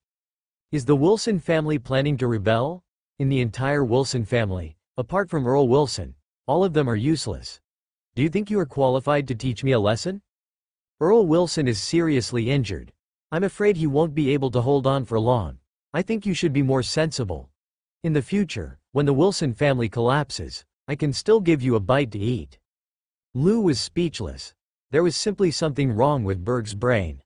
Is the Wilson family planning to rebel? In the entire Wilson family, apart from Earl Wilson, all of them are useless. Do you think you are qualified to teach me a lesson? Earl Wilson is seriously injured. I'm afraid he won't be able to hold on for long. I think you should be more sensible. In the future, when the Wilson family collapses, I can still give you a bite to eat." Lou was speechless. There was simply something wrong with Berg's brain.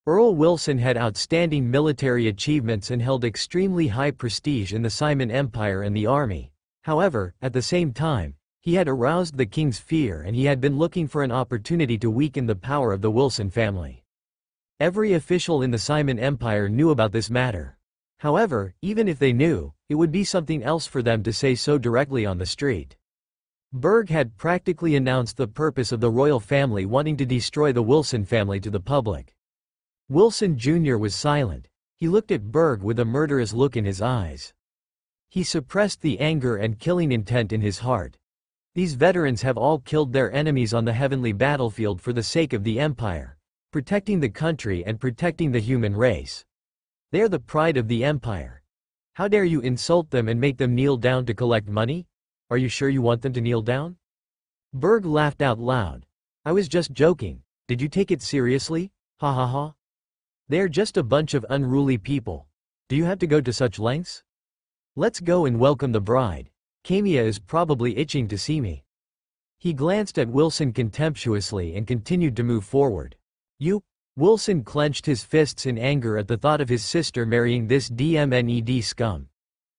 Earl Wilson had outstanding military achievements and held extremely high prestige in the Simon Empire and the army. However, at the same time, he had aroused the king's fear and he had been looking for an opportunity to weaken the power of the Wilson family. Every official in the Simon Empire knew about this matter. However, even if they knew, it would be something else for them to say so directly on the street. Berg had practically announced the purpose of the royal family wanting to destroy the Wilson family to the public. Wilson Jr. was silent. He looked at Berg with a murderous look in his eyes. He suppressed the anger and killing intent in his heart. These veterans have all killed their enemies on the heavenly battlefield for the sake of the empire, protecting the country and protecting the human race. They are the pride of the empire. How dare you insult them and make them kneel down to collect money? Are you sure you want them to kneel down? Berg laughed out loud. I was just joking. Did you take it seriously? Ha ha ha. They are just a bunch of unruly people. Do you have to go to such lengths? Let's go and welcome the bride. Kamiya is probably itching to see me. He glanced at Wilson contemptuously and continued to move forward. You? Wilson clenched his fists in anger at the thought of his sister marrying this DMNED scum.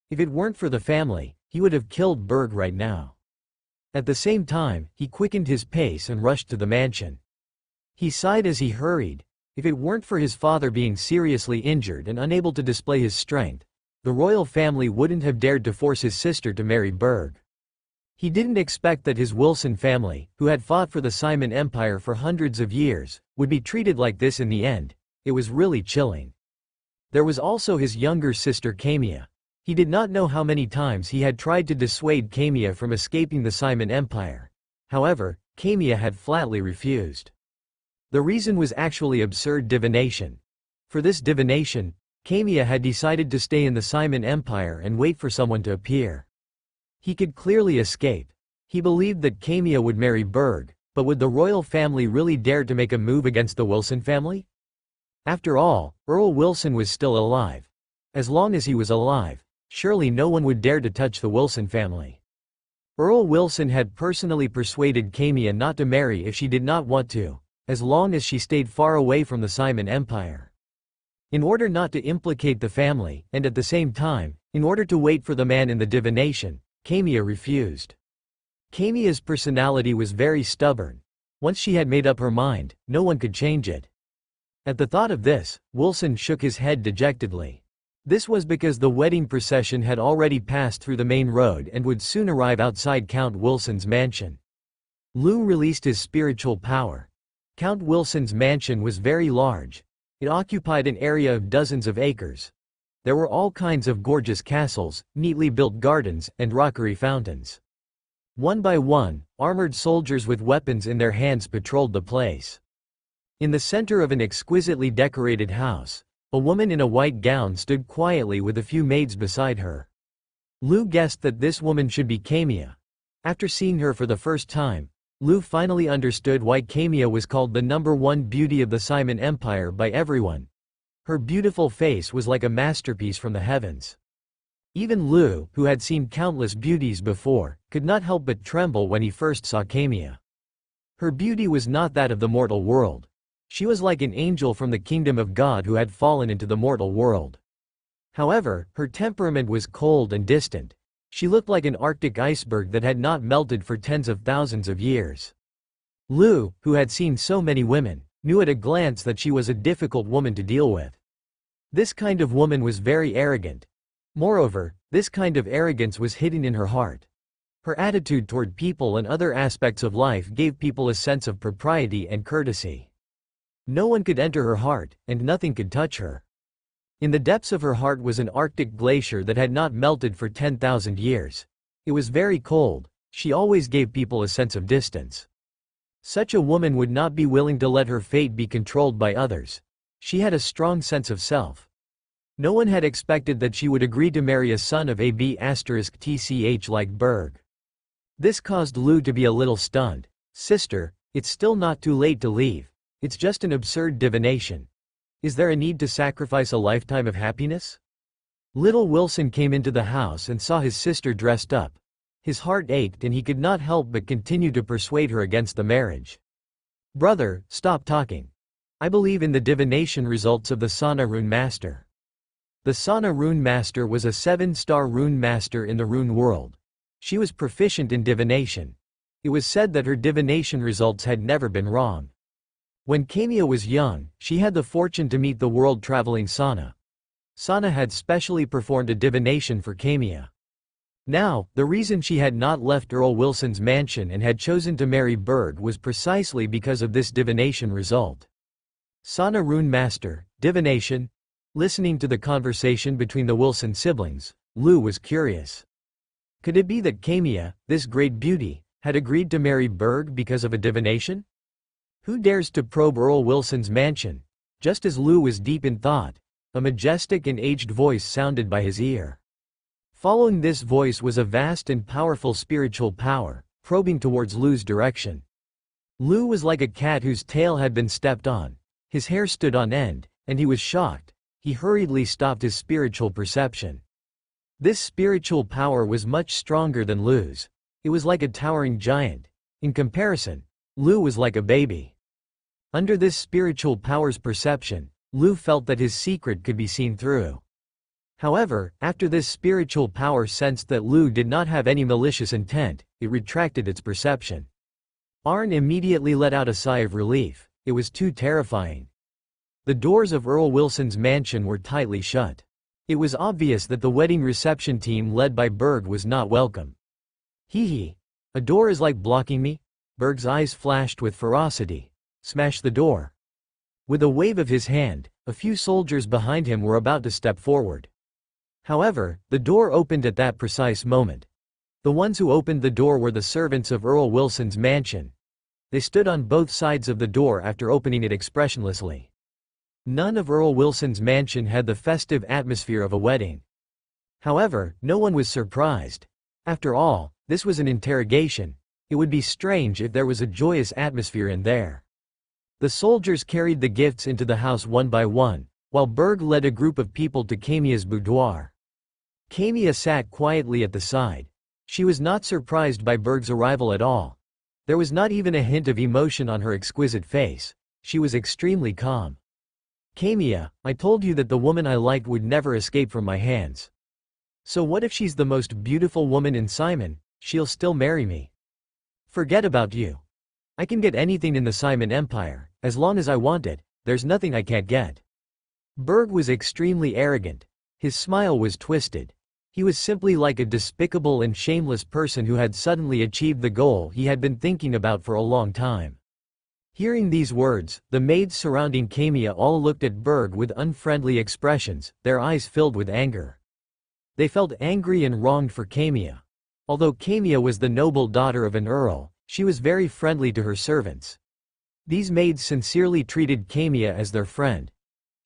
If it weren't for the family, he would have killed Berg right now. At the same time, he quickened his pace and rushed to the mansion. He sighed as he hurried. If it weren't for his father being seriously injured and unable to display his strength, the royal family wouldn't have dared to force his sister to marry Berg. He didn't expect that his Wilson family, who had fought for the Simon Empire for hundreds of years, would be treated like this in the end. It was really chilling. There was also his younger sister Kamiya. He did not know how many times he had tried to dissuade Kamiya from escaping the Simon Empire. However, Kamiya had flatly refused. The reason was actually absurd divination. For this divination, Kamiya had decided to stay in the Simon Empire and wait for someone to appear. He could clearly escape. He believed that Kamiya would marry Berg, but would the royal family really dare to make a move against the Wilson family? After all, Earl Wilson was still alive. As long as he was alive, surely no one would dare to touch the Wilson family. Earl Wilson had personally persuaded Kamiya not to marry if she did not want to, as long as she stayed far away from the Simon Empire. In order not to implicate the family, and at the same time, in order to wait for the man in the divination, Kamiya refused. Kamiya's personality was very stubborn. Once she had made up her mind, no one could change it. At the thought of this, Wilson shook his head dejectedly. This was because the wedding procession had already passed through the main road and would soon arrive outside Count Wilson's mansion. Lou released his spiritual power. Count Wilson's mansion was very large. It occupied an area of dozens of acres. There were all kinds of gorgeous castles, neatly built gardens, and rockery fountains. One by one, armored soldiers with weapons in their hands patrolled the place. In the center of an exquisitely decorated house, a woman in a white gown stood quietly with a few maids beside her. Lou guessed that this woman should be Kamiya. After seeing her for the first time, Lou finally understood why Kamiya was called the #1 beauty of the Simon Empire by everyone. Her beautiful face was like a masterpiece from the heavens. Even Lou, who had seen countless beauties before, could not help but tremble when he first saw Kamiya. Her beauty was not that of the mortal world. She was like an angel from the kingdom of God who had fallen into the mortal world. However, her temperament was cold and distant. She looked like an Arctic iceberg that had not melted for tens of thousands of years. Lou, who had seen so many women, knew at a glance that she was a difficult woman to deal with. This kind of woman was very arrogant. Moreover, this kind of arrogance was hidden in her heart. Her attitude toward people and other aspects of life gave people a sense of propriety and courtesy. No one could enter her heart, and nothing could touch her. In the depths of her heart was an Arctic glacier that had not melted for 10,000 years. It was very cold. She always gave people a sense of distance. Such a woman would not be willing to let her fate be controlled by others. She had a strong sense of self. No one had expected that she would agree to marry a son of *tch like Berg. This caused Lu to be a little stunned. Sister, it's still not too late to leave. It's just an absurd divination. Is there a need to sacrifice a lifetime of happiness? Little Wilson came into the house and saw his sister dressed up. His heart ached and he could not help but continue to persuade her against the marriage. Brother, stop talking. I believe in the divination results of the Sana Rune Master. The Sana Rune Master was a 7-star rune master in the rune world. She was proficient in divination. It was said that her divination results had never been wrong. When Kamiya was young, she had the fortune to meet the world-traveling Sana. Sana had specially performed a divination for Kamiya. Now, the reason she had not left Earl Wilson's mansion and had chosen to marry Berg was precisely because of this divination result. Sana Rune Master, divination. Listening to the conversation between the Wilson siblings, Lu was curious. Could it be that Kamiya, this great beauty, had agreed to marry Berg because of a divination? Who dares to probe Earl Wilson's mansion? Just as Lu was deep in thought, a majestic and aged voice sounded by his ear. Following this voice was a vast and powerful spiritual power, probing towards Lu's direction. Lu was like a cat whose tail had been stepped on. His hair stood on end, and he was shocked. He hurriedly stopped his spiritual perception. This spiritual power was much stronger than Lu's. It was like a towering giant. In comparison, Lu was like a baby. Under this spiritual power's perception, Lu felt that his secret could be seen through. However, after this spiritual power sensed that Lu did not have any malicious intent, it retracted its perception. Arn immediately let out a sigh of relief. It was too terrifying. The doors of Earl Wilson's mansion were tightly shut. It was obvious that the wedding reception team led by Berg was not welcome. Hee. A door is like blocking me? Berg's eyes flashed with ferocity. Smash the door. With a wave of his hand, a few soldiers behind him were about to step forward. However, the door opened at that precise moment. The ones who opened the door were the servants of Earl Wilson's mansion. They stood on both sides of the door after opening it expressionlessly. None of Earl Wilson's mansion had the festive atmosphere of a wedding. However, no one was surprised. After all, this was an interrogation. It would be strange if there was a joyous atmosphere in there. The soldiers carried the gifts into the house one by one, while Berg led a group of people to Kamiya's boudoir. Kamiya sat quietly at the side. She was not surprised by Berg's arrival at all. There was not even a hint of emotion on her exquisite face. She was extremely calm. Kamiya, I told you that the woman I liked would never escape from my hands. So what if she's the most beautiful woman in Simon? She'll still marry me. Forget about you. I can get anything in the Simon Empire, as long as I want it. There's nothing I can't get. Berg was extremely arrogant. His smile was twisted. He was simply like a despicable and shameless person who had suddenly achieved the goal he had been thinking about for a long time. Hearing these words, the maids surrounding Kamiya all looked at Berg with unfriendly expressions, their eyes filled with anger. They felt angry and wronged for Kamiya. Although Kamiya was the noble daughter of an earl, she was very friendly to her servants. These maids sincerely treated Kamiya as their friend.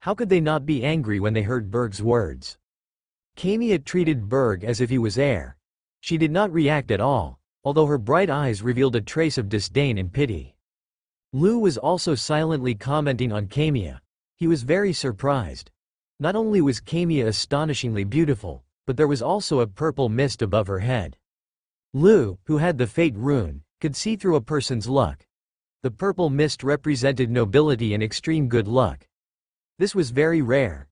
How could they not be angry when they heard Berg's words? Kamiya treated Berg as if he was air. She did not react at all, although her bright eyes revealed a trace of disdain and pity. Lu was also silently commenting on Kamiya. He was very surprised. Not only was Kamiya astonishingly beautiful, but there was also a purple mist above her head. Lu, who had the fate rune, could see through a person's luck. The purple mist represented nobility and extreme good luck. This was very rare.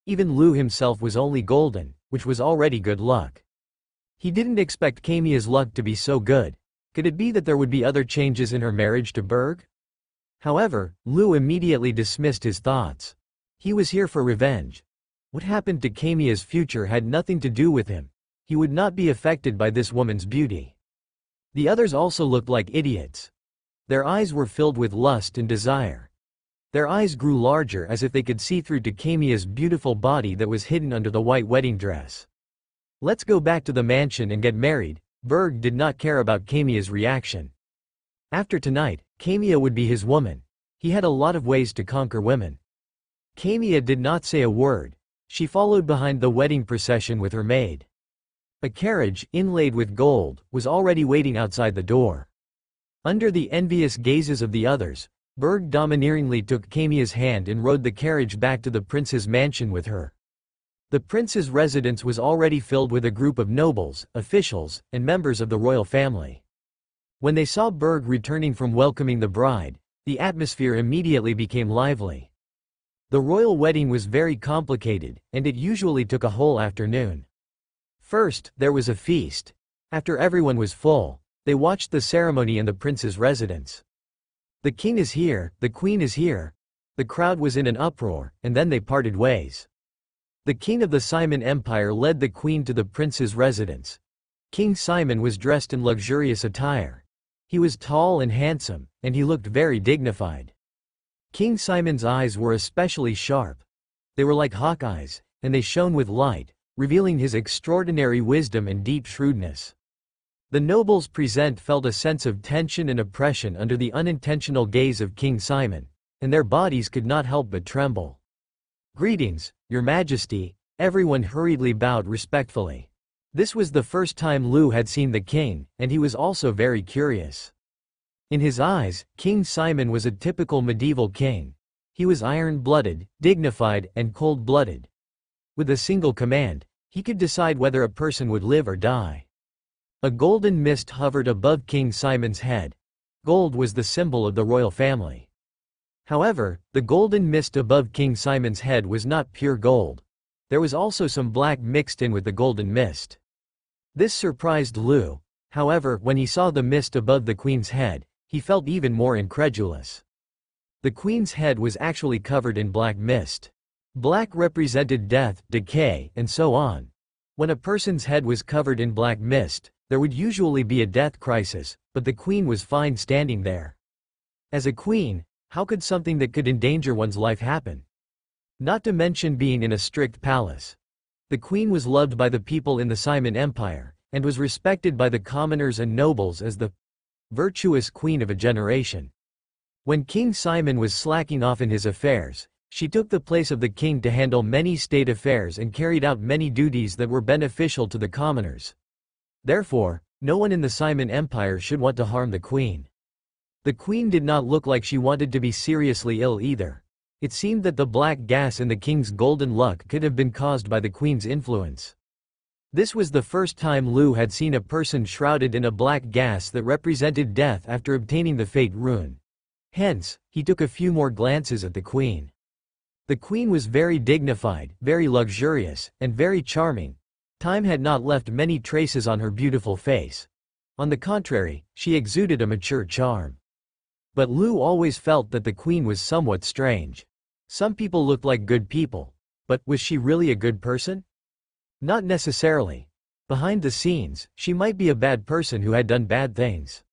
Even Lu himself was only golden, which was already good luck. He didn't expect Kamiya's luck to be so good. Could it be that there would be other changes in her marriage to Berg? However, Lu immediately dismissed his thoughts. He was here for revenge. What happened to Kamiya's future had nothing to do with him. He would not be affected by this woman's beauty. The others also looked like idiots. Their eyes were filled with lust and desire. Their eyes grew larger as if they could see through Takemiya's beautiful body that was hidden under the white wedding dress. Let's go back to the mansion and get married. Berg did not care about Kamiya's reaction. After tonight, Kamiya would be his woman. He had a lot of ways to conquer women. Kamiya did not say a word. She followed behind the wedding procession with her maid. A carriage, inlaid with gold, was already waiting outside the door. Under the envious gazes of the others, Berg domineeringly took Kamiya's hand and rode the carriage back to the prince's mansion with her. The prince's residence was already filled with a group of nobles, officials, and members of the royal family. When they saw Berg returning from welcoming the bride, the atmosphere immediately became lively. The royal wedding was very complicated, and it usually took a whole afternoon. First, there was a feast. After everyone was full, they watched the ceremony in the prince's residence. The king is here, the queen is here. The crowd was in an uproar, and then they parted ways. The king of the Simon Empire led the queen to the prince's residence. King Simon was dressed in luxurious attire. He was tall and handsome, and he looked very dignified. King Simon's eyes were especially sharp. They were like hawk eyes, and they shone with light, revealing his extraordinary wisdom and deep shrewdness. The nobles present felt a sense of tension and oppression under the unintentional gaze of King Simon, and their bodies could not help but tremble. "Greetings, Your Majesty," everyone hurriedly bowed respectfully. This was the first time Lu had seen the king, and he was also very curious. In his eyes, King Simon was a typical medieval king. He was iron-blooded, dignified, and cold-blooded. With a single command, he could decide whether a person would live or die. A golden mist hovered above King Simon's head. Gold was the symbol of the royal family. However, the golden mist above King Simon's head was not pure gold. There was also some black mixed in with the golden mist. This surprised Lu. However, when he saw the mist above the queen's head, he felt even more incredulous. The queen's head was actually covered in black mist. Black represented death, decay, and so on. When a person's head was covered in black mist, there would usually be a death crisis, but the queen was fine standing there. As a queen, how could something that could endanger one's life happen? Not to mention being in a strict palace. The queen was loved by the people in the Simon Empire, and was respected by the commoners and nobles as the virtuous queen of a generation. When King Simon was slacking off in his affairs, she took the place of the king to handle many state affairs and carried out many duties that were beneficial to the commoners. Therefore, no one in the Simon Empire should want to harm the queen. The queen did not look like she wanted to be seriously ill either. It seemed that the black gas in the king's golden luck could have been caused by the queen's influence. This was the first time Lu had seen a person shrouded in a black gas that represented death after obtaining the fate rune. Hence, he took a few more glances at the queen. The queen was very dignified, very luxurious, and very charming. Time had not left many traces on her beautiful face. On the contrary, she exuded a mature charm. But Lu always felt that the queen was somewhat strange. Some people looked like good people. But was she really a good person? Not necessarily. Behind the scenes, she might be a bad person who had done bad things.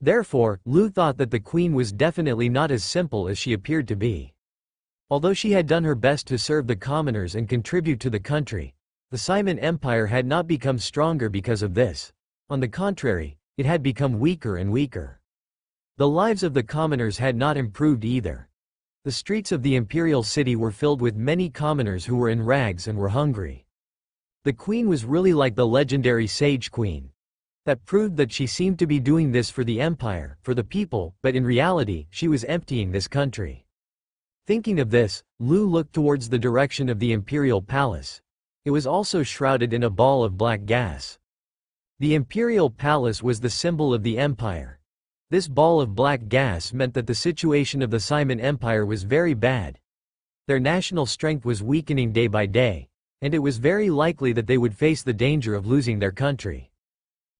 Therefore, Lu thought that the queen was definitely not as simple as she appeared to be. Although she had done her best to serve the commoners and contribute to the country, the Simon Empire had not become stronger because of this. On the contrary, it had become weaker and weaker. The lives of the commoners had not improved either. The streets of the imperial city were filled with many commoners who were in rags and were hungry. The queen was really like the legendary Sage Queen. That proved that she seemed to be doing this for the empire, for the people, but in reality, she was emptying this country. Thinking of this, Lu looked towards the direction of the imperial palace. It was also shrouded in a ball of black gas. The imperial palace was the symbol of the empire. This ball of black gas meant that the situation of the Simon Empire was very bad. Their national strength was weakening day by day, and it was very likely that they would face the danger of losing their country.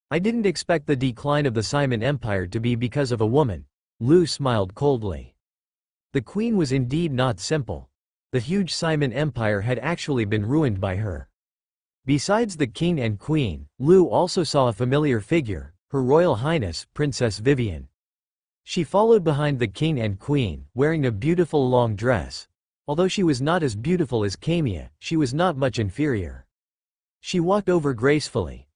I didn't expect the decline of the Simon Empire to be because of a woman. Lu smiled coldly. The queen was indeed not simple. The huge Simon Empire had actually been ruined by her. Besides the king and queen, Lu also saw a familiar figure, Her Royal Highness, Princess Vivian. She followed behind the king and queen, wearing a beautiful long dress. Although she was not as beautiful as Kamiya, she was not much inferior. She walked over gracefully.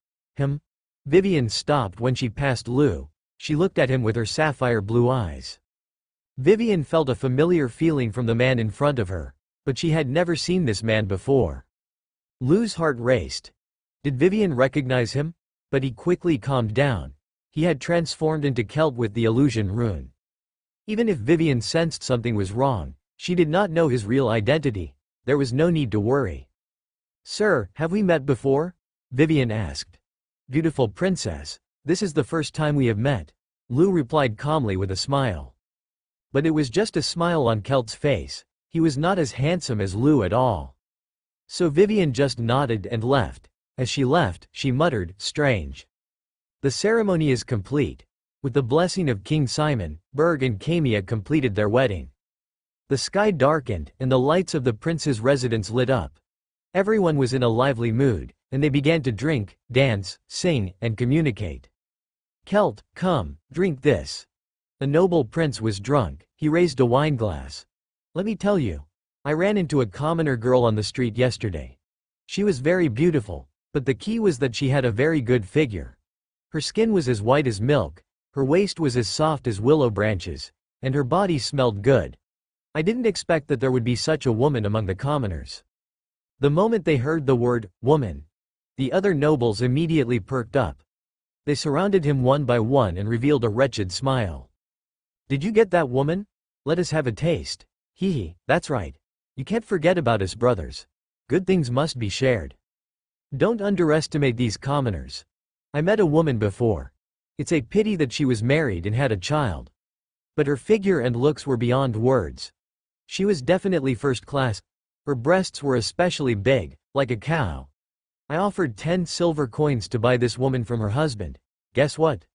Vivian stopped when she passed Lu. She looked at him with her sapphire blue eyes. Vivian felt a familiar feeling from the man in front of her, but she had never seen this man before. Lu's heart raced. Did Vivian recognize him? But he quickly calmed down. He had transformed into Celt with the illusion rune. Even if Vivian sensed something was wrong, she did not know his real identity. There was no need to worry. "Sir, have we met before?" Vivian asked. "Beautiful princess, this is the first time we have met," Lu replied calmly with a smile. But it was just a smile on Celt's face. He was not as handsome as Lu at all. So Vivian just nodded and left. As she left, she muttered, "Strange." The ceremony is complete. With the blessing of King Simon, Berg and Kamiya completed their wedding. The sky darkened, and the lights of the prince's residence lit up. Everyone was in a lively mood, and they began to drink, dance, sing, and communicate. "Celt, come, drink this." A noble prince was drunk. He raised a wineglass. "Let me tell you. I ran into a commoner girl on the street yesterday. She was very beautiful, but the key was that she had a very good figure. Her skin was as white as milk, her waist was as soft as willow branches, and her body smelled good. I didn't expect that there would be such a woman among the commoners." The moment they heard the word, woman, the other nobles immediately perked up. They surrounded him one by one and revealed a wretched smile. "Did you get that woman? Let us have a taste." "Hee, that's right. You can't forget about us brothers. Good things must be shared. Don't underestimate these commoners. I met a woman before. It's a pity that she was married and had a child. But her figure and looks were beyond words. She was definitely first class. Her breasts were especially big, like a cow. I offered 10 silver coins to buy this woman from her husband. Guess what?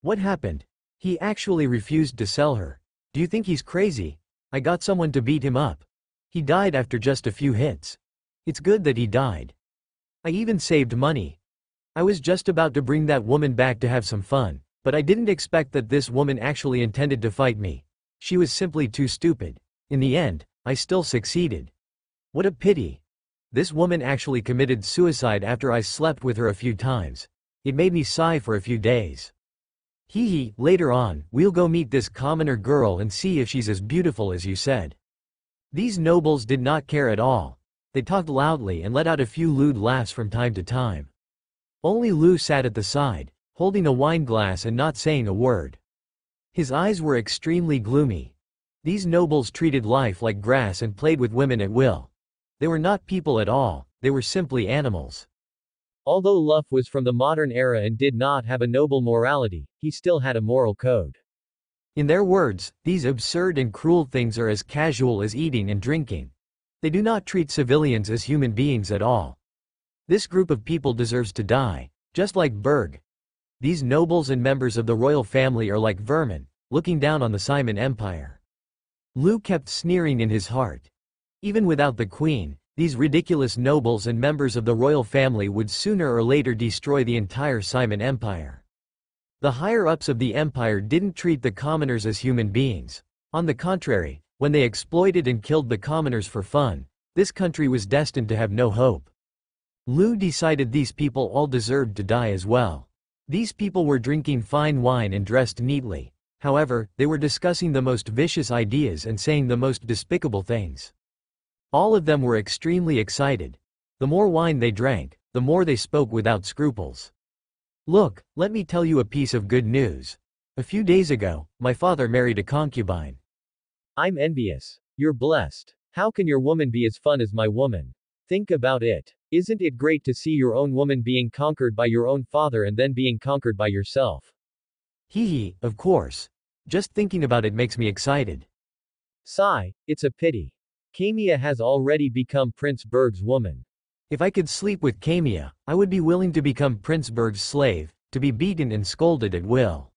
What happened? He actually refused to sell her. Do you think he's crazy? I got someone to beat him up. He died after just a few hits. It's good that he died. I even saved money. I was just about to bring that woman back to have some fun, but I didn't expect that this woman actually intended to fight me. She was simply too stupid. In the end, I still succeeded. What a pity. This woman actually committed suicide after I slept with her a few times. It made me sigh for a few days. Hee, later on, we'll go meet this commoner girl and see if she's as beautiful as you said." These nobles did not care at all. They talked loudly and let out a few lewd laughs from time to time. Only Lu sat at the side, holding a wineglass and not saying a word. His eyes were extremely gloomy. These nobles treated life like grass and played with women at will. They were not people at all, they were simply animals. Although Luff was from the modern era and did not have a noble morality, he still had a moral code. In their words, these absurd and cruel things are as casual as eating and drinking. They do not treat civilians as human beings at all. This group of people deserves to die, just like Berg. These nobles and members of the royal family are like vermin, looking down on the Simon Empire. Lu kept sneering in his heart. Even without the queen, these ridiculous nobles and members of the royal family would sooner or later destroy the entire Simon Empire. The higher-ups of the empire didn't treat the commoners as human beings. On the contrary, when they exploited and killed the commoners for fun, this country was destined to have no hope. Lu decided these people all deserved to die as well. These people were drinking fine wine and dressed neatly. However, they were discussing the most vicious ideas and saying the most despicable things. All of them were extremely excited. The more wine they drank, the more they spoke without scruples. "Look, let me tell you a piece of good news. A few days ago, my father married a concubine. I'm envious. You're blessed. How can your woman be as fun as my woman? Think about it. Isn't it great to see your own woman being conquered by your own father and then being conquered by yourself?" Hee, of course. Just thinking about it makes me excited. Sigh, it's a pity. Kamiya has already become Prince Berg's woman. If I could sleep with Kamiya, I would be willing to become Prince Berg's slave, to be beaten and scolded at will.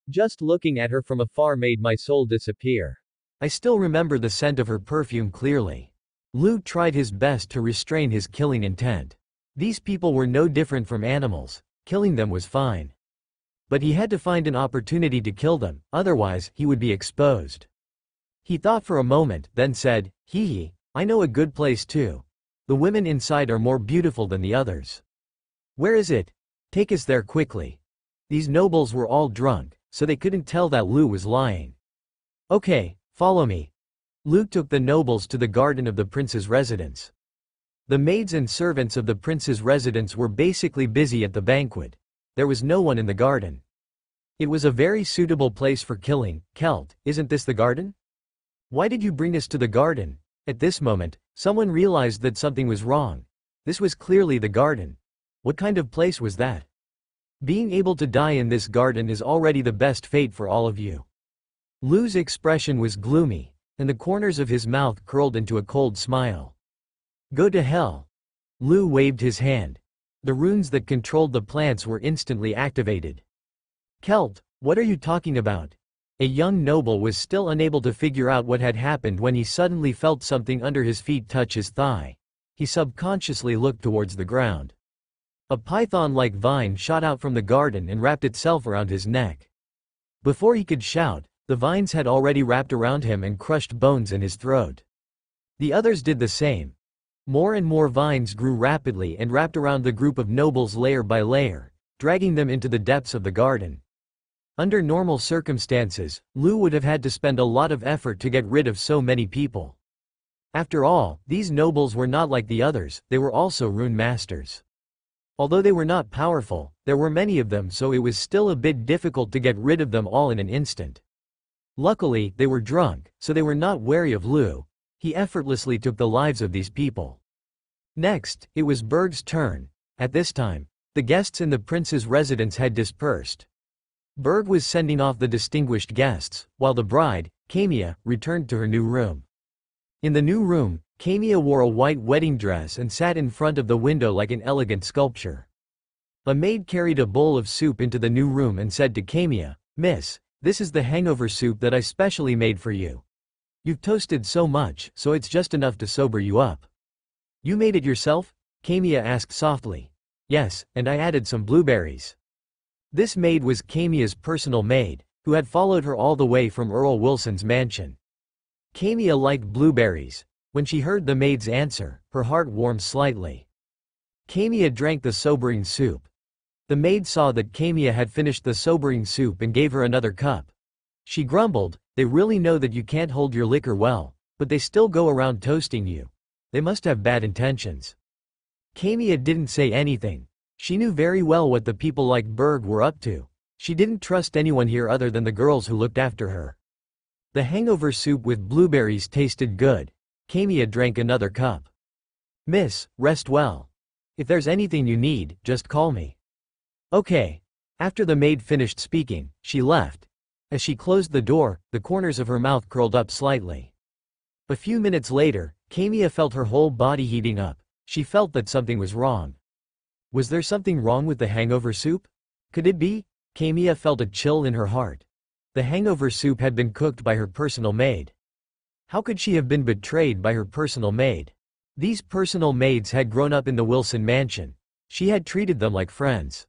Just looking at her from afar made my soul disappear. I still remember the scent of her perfume clearly. Lu tried his best to restrain his killing intent. These people were no different from animals. Killing them was fine. But he had to find an opportunity to kill them, otherwise he would be exposed. He thought for a moment, then said, "Hee hee, I know a good place too. The women inside are more beautiful than the others." "Where is it? Take us there quickly." These nobles were all drunk, so they couldn't tell that Lu was lying. "Okay, follow me." Lu took the nobles to the garden of the prince's residence. The maids and servants of the prince's residence were basically busy at the banquet. There was no one in the garden. It was a very suitable place for killing. "Celt, isn't this the garden? Why did you bring us to the garden?" At this moment, someone realized that something was wrong. This was clearly the garden. What kind of place was that? "Being able to die in this garden is already the best fate for all of you." Lu's expression was gloomy, and the corners of his mouth curled into a cold smile. "Go to hell." Lu waved his hand. The runes that controlled the plants were instantly activated. "Celt, what are you talking about?" A young noble was still unable to figure out what had happened when he suddenly felt something under his feet touch his thigh. He subconsciously looked towards the ground. A python-like vine shot out from the garden and wrapped itself around his neck. Before he could shout, the vines had already wrapped around him and crushed bones in his throat. The others did the same. More and more vines grew rapidly and wrapped around the group of nobles layer by layer, dragging them into the depths of the garden. Under normal circumstances, Lu would have had to spend a lot of effort to get rid of so many people. After all, these nobles were not like the others, they were also rune masters. Although they were not powerful, there were many of them, so it was still a bit difficult to get rid of them all in an instant. Luckily, they were drunk, so they were not wary of Lu. He effortlessly took the lives of these people. Next, it was Berg's turn. At this time, the guests in the prince's residence had dispersed. Berg was sending off the distinguished guests, while the bride, Kamiya, returned to her new room. In the new room, Kamiya wore a white wedding dress and sat in front of the window like an elegant sculpture. A maid carried a bowl of soup into the new room and said to Kamiya, "Miss, this is the hangover soup that I specially made for you. You've toasted so much, so it's just enough to sober you up." "You made it yourself?" Kamiya asked softly. "Yes, and I added some blueberries." This maid was Kamiya's personal maid, who had followed her all the way from Earl Wilson's mansion. Kamiya liked blueberries. When she heard the maid's answer, her heart warmed slightly. Kamiya drank the sobering soup. The maid saw that Kamiya had finished the sobering soup and gave her another cup. She grumbled, "They really know that you can't hold your liquor well, but they still go around toasting you. They must have bad intentions." Kamiya didn't say anything. She knew very well what the people like Berg were up to. She didn't trust anyone here other than the girls who looked after her. The hangover soup with blueberries tasted good. Kamiya drank another cup. "Miss, rest well. If there's anything you need, just call me." "Okay." After the maid finished speaking, she left. As she closed the door, the corners of her mouth curled up slightly. A few minutes later, Kamiya felt her whole body heating up. She felt that something was wrong. Was there something wrong with the hangover soup? Could it be? Kamiya felt a chill in her heart. The hangover soup had been cooked by her personal maid. How could she have been betrayed by her personal maid? These personal maids had grown up in the Wilson mansion. She had treated them like friends.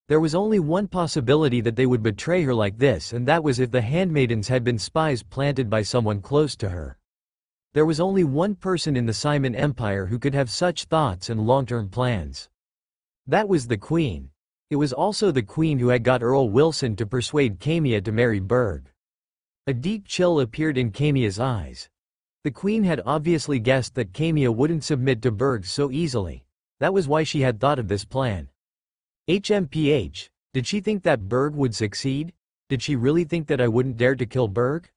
There was only one possibility that they would betray her like this, and that was if the handmaidens had been spies planted by someone close to her. There was only one person in the Simon Empire who could have such thoughts and long-term plans. That was the Queen. It was also the Queen who had got Earl Wilson to persuade Kamiya to marry Berg. A deep chill appeared in Kamiya's eyes. The Queen had obviously guessed that Kamiya wouldn't submit to Berg so easily. That was why she had thought of this plan. HMPH, did she think that Berg would succeed? Did she really think that I wouldn't dare to kill Berg?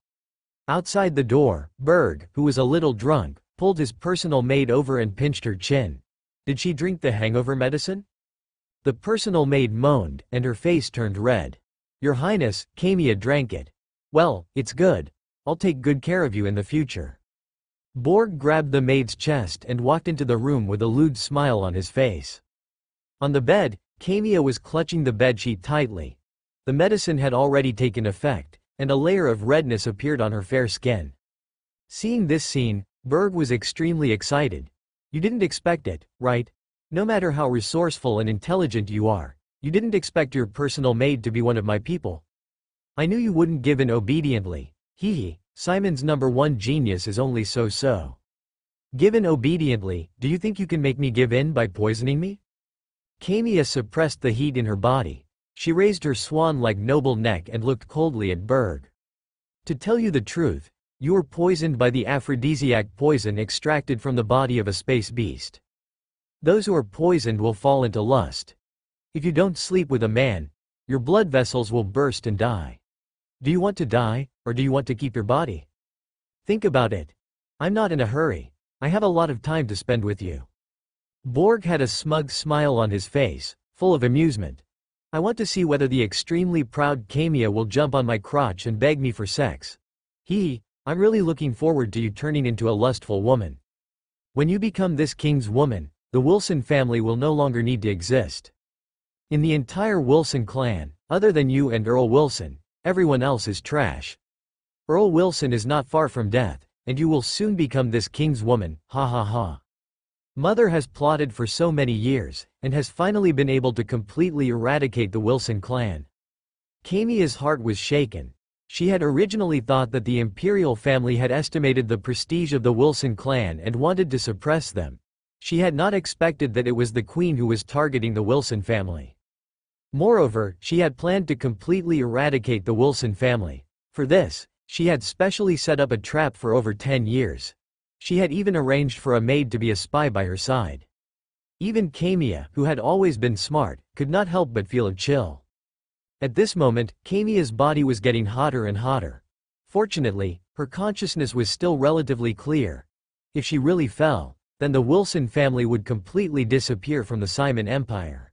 Outside the door, Berg, who was a little drunk, pulled his personal maid over and pinched her chin. Did she drink the hangover medicine? The personal maid moaned, and her face turned red. Your Highness, Kamiya drank it. Well, it's good. I'll take good care of you in the future. Borg grabbed the maid's chest and walked into the room with a lewd smile on his face. On the bed, Kamiya was clutching the bedsheet tightly. The medicine had already taken effect, and a layer of redness appeared on her fair skin. Seeing this scene, Berg was extremely excited. You didn't expect it, right? No matter how resourceful and intelligent you are, You didn't expect your personal maid to be one of my people. I knew you wouldn't give in obediently. Hee. Simon's #1 genius is only so-so. Give in obediently, do you think you can make me give in by poisoning me? Kamiya suppressed the heat in her body. She raised her swan-like noble neck and looked coldly at Berg. To tell you the truth, you were poisoned by the aphrodisiac poison extracted from the body of a space beast. Those who are poisoned will fall into lust. If you don't sleep with a man, your blood vessels will burst and die. Do you want to die, or do you want to keep your body? Think about it. I'm not in a hurry. I have a lot of time to spend with you. Borg had a smug smile on his face, full of amusement. I want to see whether the extremely proud Kamiya will jump on my crotch and beg me for sex. I'm really looking forward to you turning into a lustful woman. When you become this king's woman, the Wilson family will no longer need to exist. In the entire Wilson clan, other than you and Earl Wilson, everyone else is trash. Earl Wilson is not far from death, and you will soon become this king's woman, ha ha ha. Mother has plotted for so many years, and has finally been able to completely eradicate the Wilson clan. Kamiya's heart was shaken. She had originally thought that the imperial family had estimated the prestige of the Wilson clan and wanted to suppress them. She had not expected that it was the queen who was targeting the Wilson family. Moreover, she had planned to completely eradicate the Wilson family. For this, she had specially set up a trap for over 10 years. She had even arranged for a maid to be a spy by her side. Even Kamiya, who had always been smart, could not help but feel a chill. At this moment, Kamiya's body was getting hotter and hotter. Fortunately, her consciousness was still relatively clear. If she really fell, then the Wilson family would completely disappear from the Simon Empire.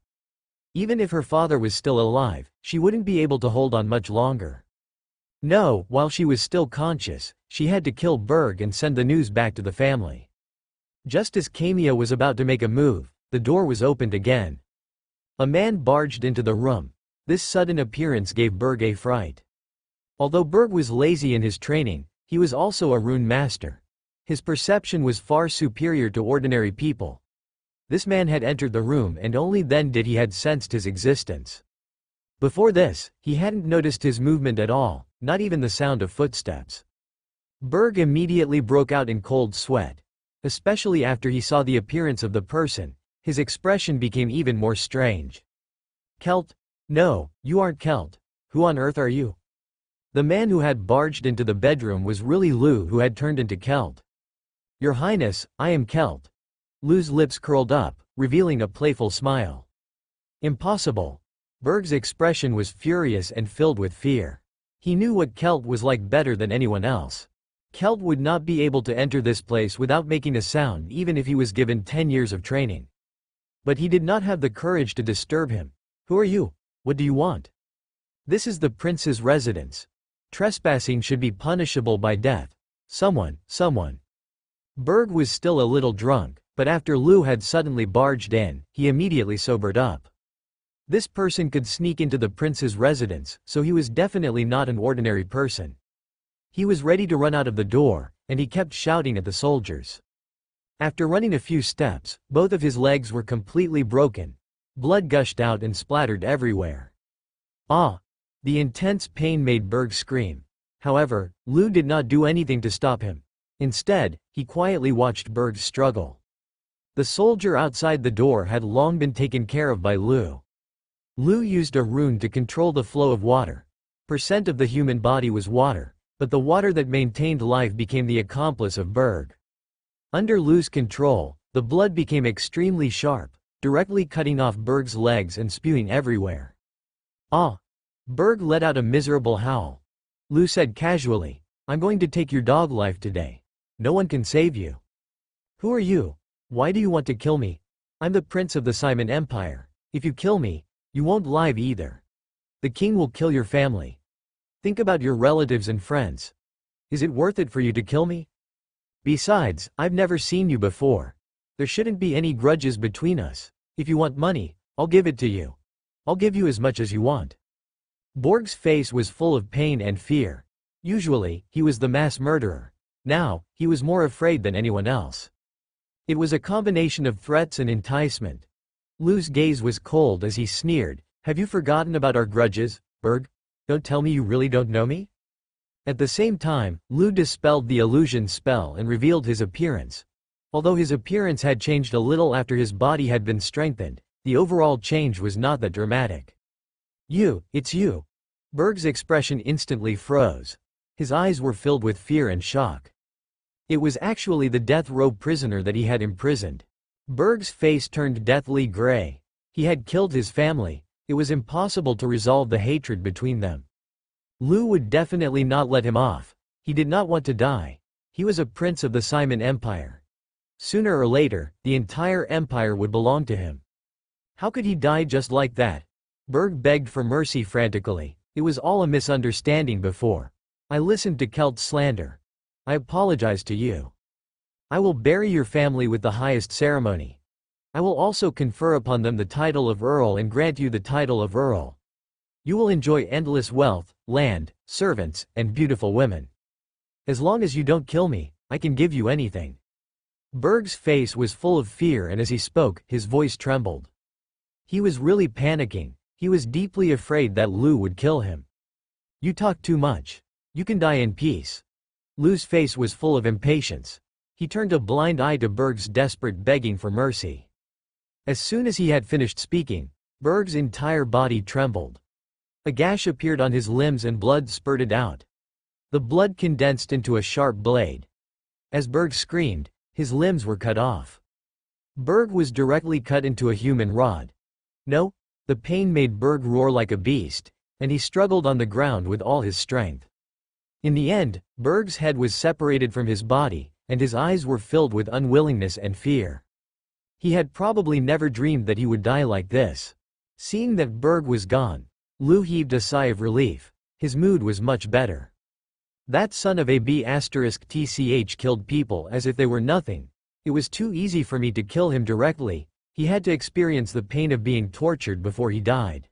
Even if her father was still alive, she wouldn't be able to hold on much longer. No, while she was still conscious, she had to kill Berg and send the news back to the family. Just as Kamiya was about to make a move, the door was opened again. A man barged into the room. This sudden appearance gave Berg a fright. Although Berg was lazy in his training, he was also a rune master. His perception was far superior to ordinary people. This man had entered the room and only then did he had sensed his existence. Before this, he hadn't noticed his movement at all, not even the sound of footsteps. Berg immediately broke out in cold sweat. Especially after he saw the appearance of the person, his expression became even more strange. Celt? No, you aren't Celt. Who on earth are you? The man who had barged into the bedroom was really Lu, who had turned into Celt. Your Highness, I am Celt. Lu's lips curled up, revealing a playful smile. Impossible. Berg's expression was furious and filled with fear. He knew what Celt was like better than anyone else. Celt would not be able to enter this place without making a sound even if he was given 10 years of training. But he did not have the courage to disturb him. Who are you? What do you want? This is the prince's residence. Trespassing should be punishable by death. Someone. Berg was still a little drunk, but after Lu had suddenly barged in, he immediately sobered up. This person could sneak into the prince's residence, so he was definitely not an ordinary person. He was ready to run out of the door, and he kept shouting at the soldiers. After running a few steps, both of his legs were completely broken. Blood gushed out and splattered everywhere. Ah! The intense pain made Berg scream. However, Lu did not do anything to stop him. Instead, he quietly watched Berg struggle. The soldier outside the door had long been taken care of by Lu. Lu used a rune to control the flow of water. Percent of the human body was water, but the water that maintained life became the accomplice of Berg. Under Lu's control, the blood became extremely sharp, directly cutting off Berg's legs and spewing everywhere. Ah! Berg let out a miserable howl. Lu said casually, I'm going to take your dog life today. No one can save you. Who are you? Why do you want to kill me? I'm the prince of the Simon Empire. If you kill me, you won't live either. The king will kill your family. Think about your relatives and friends. Is it worth it for you to kill me? Besides, I've never seen you before. There shouldn't be any grudges between us. If you want money, I'll give it to you. I'll give you as much as you want. Borg's face was full of pain and fear. Usually, he was the mass murderer. Now, he was more afraid than anyone else. It was a combination of threats and enticement. Lu's gaze was cold as he sneered, Have you forgotten about our grudges, Berg? Don't tell me you really don't know me? At the same time, Lu dispelled the illusion spell and revealed his appearance. Although his appearance had changed a little after his body had been strengthened, the overall change was not that dramatic. It's you. Berg's expression instantly froze. His eyes were filled with fear and shock. It was actually the death row prisoner that he had imprisoned. Berg's face turned deathly gray. He had killed his family. It was impossible to resolve the hatred between them. Lu would definitely not let him off. He did not want to die. He was a prince of the Simon Empire. Sooner or later, the entire empire would belong to him. How could he die just like that? Berg begged for mercy frantically. It was all a misunderstanding before. I listened to Celt's slander. I apologize to you. I will bury your family with the highest ceremony. I will also confer upon them the title of Earl and grant you the title of Earl. You will enjoy endless wealth, land, servants, and beautiful women. As long as you don't kill me, I can give you anything. Berg's face was full of fear, and as he spoke, his voice trembled. He was really panicking. He was deeply afraid that Lu would kill him. You talk too much. You can die in peace. Lu's face was full of impatience. He turned a blind eye to Berg's desperate begging for mercy. As soon as he had finished speaking, Berg's entire body trembled. A gash appeared on his limbs and blood spurted out. The blood condensed into a sharp blade. As Berg screamed, his limbs were cut off. Berg was directly cut into a human rod. No, the pain made Berg roar like a beast, and he struggled on the ground with all his strength. In the end, Berg's head was separated from his body, and his eyes were filled with unwillingness and fear. He had probably never dreamed that he would die like this. Seeing that Berg was gone, Lu heaved a sigh of relief. His mood was much better. That son of a B***tch killed people as if they were nothing. It was too easy for me to kill him directly. He had to experience the pain of being tortured before he died.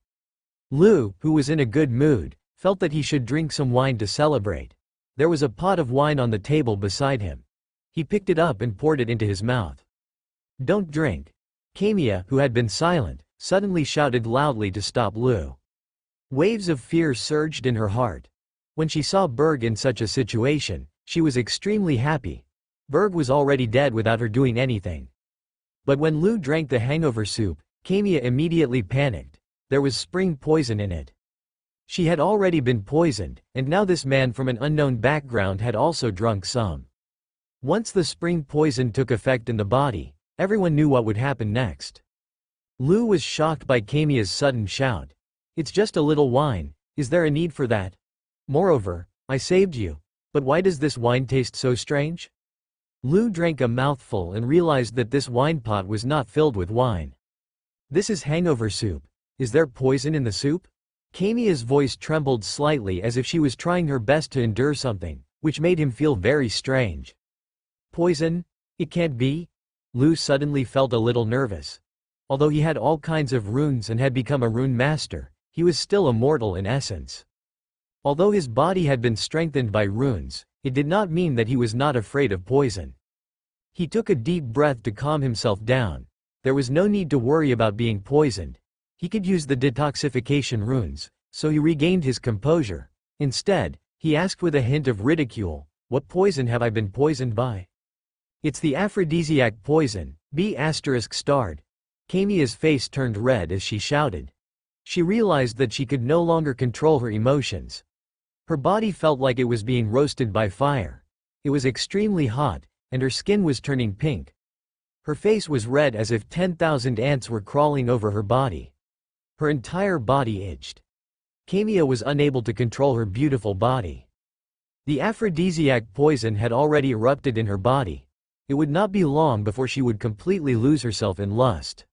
Lu, who was in a good mood, felt that he should drink some wine to celebrate. There was a pot of wine on the table beside him. He picked it up and poured it into his mouth. Don't drink. Kamiya, who had been silent, suddenly shouted loudly to stop Lu. Waves of fear surged in her heart. When she saw Berg in such a situation, she was extremely happy. Berg was already dead without her doing anything. But when Lu drank the hangover soup, Kamiya immediately panicked. There was spring poison in it. She had already been poisoned, and now this man from an unknown background had also drunk some. Once the spring poison took effect in the body, everyone knew what would happen next. Lu was shocked by Kamiya's sudden shout. It's just a little wine, is there a need for that? Moreover, I saved you. But why does this wine taste so strange? Lu drank a mouthful and realized that this wine pot was not filled with wine. This is hangover soup. Is there poison in the soup? Kamiya's voice trembled slightly as if she was trying her best to endure something, which made him feel very strange. Poison? It can't be? Lu suddenly felt a little nervous. Although he had all kinds of runes and had become a rune master, he was still a mortal in essence. Although his body had been strengthened by runes, it did not mean that he was not afraid of poison. He took a deep breath to calm himself down. There was no need to worry about being poisoned. He could use the detoxification runes, so he regained his composure. Instead, he asked with a hint of ridicule, what poison have I been poisoned by? It's the aphrodisiac poison, B*****. Kamiya's face turned red as she shouted. She realized that she could no longer control her emotions. Her body felt like it was being roasted by fire. It was extremely hot, and her skin was turning pink. Her face was red as if 10,000 ants were crawling over her body. Her entire body itched. Kamiya was unable to control her beautiful body. The aphrodisiac poison had already erupted in her body. It would not be long before she would completely lose herself in lust.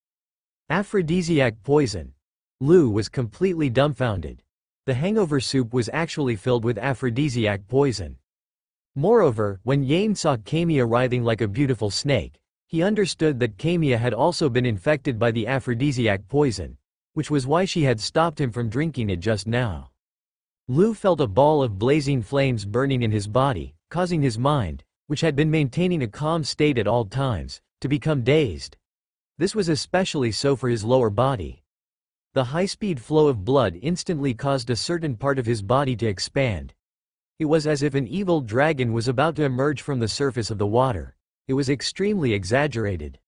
Aphrodisiac poison. Lu was completely dumbfounded. The hangover soup was actually filled with aphrodisiac poison. Moreover, when Yane saw Kamiya writhing like a beautiful snake, he understood that Kamiya had also been infected by the aphrodisiac poison, which was why she had stopped him from drinking it just now. Lu felt a ball of blazing flames burning in his body, causing his mind, which had been maintaining a calm state at all times, to become dazed. This was especially so for his lower body. The high-speed flow of blood instantly caused a certain part of his body to expand. It was as if an evil dragon was about to emerge from the surface of the water. It was extremely exaggerated.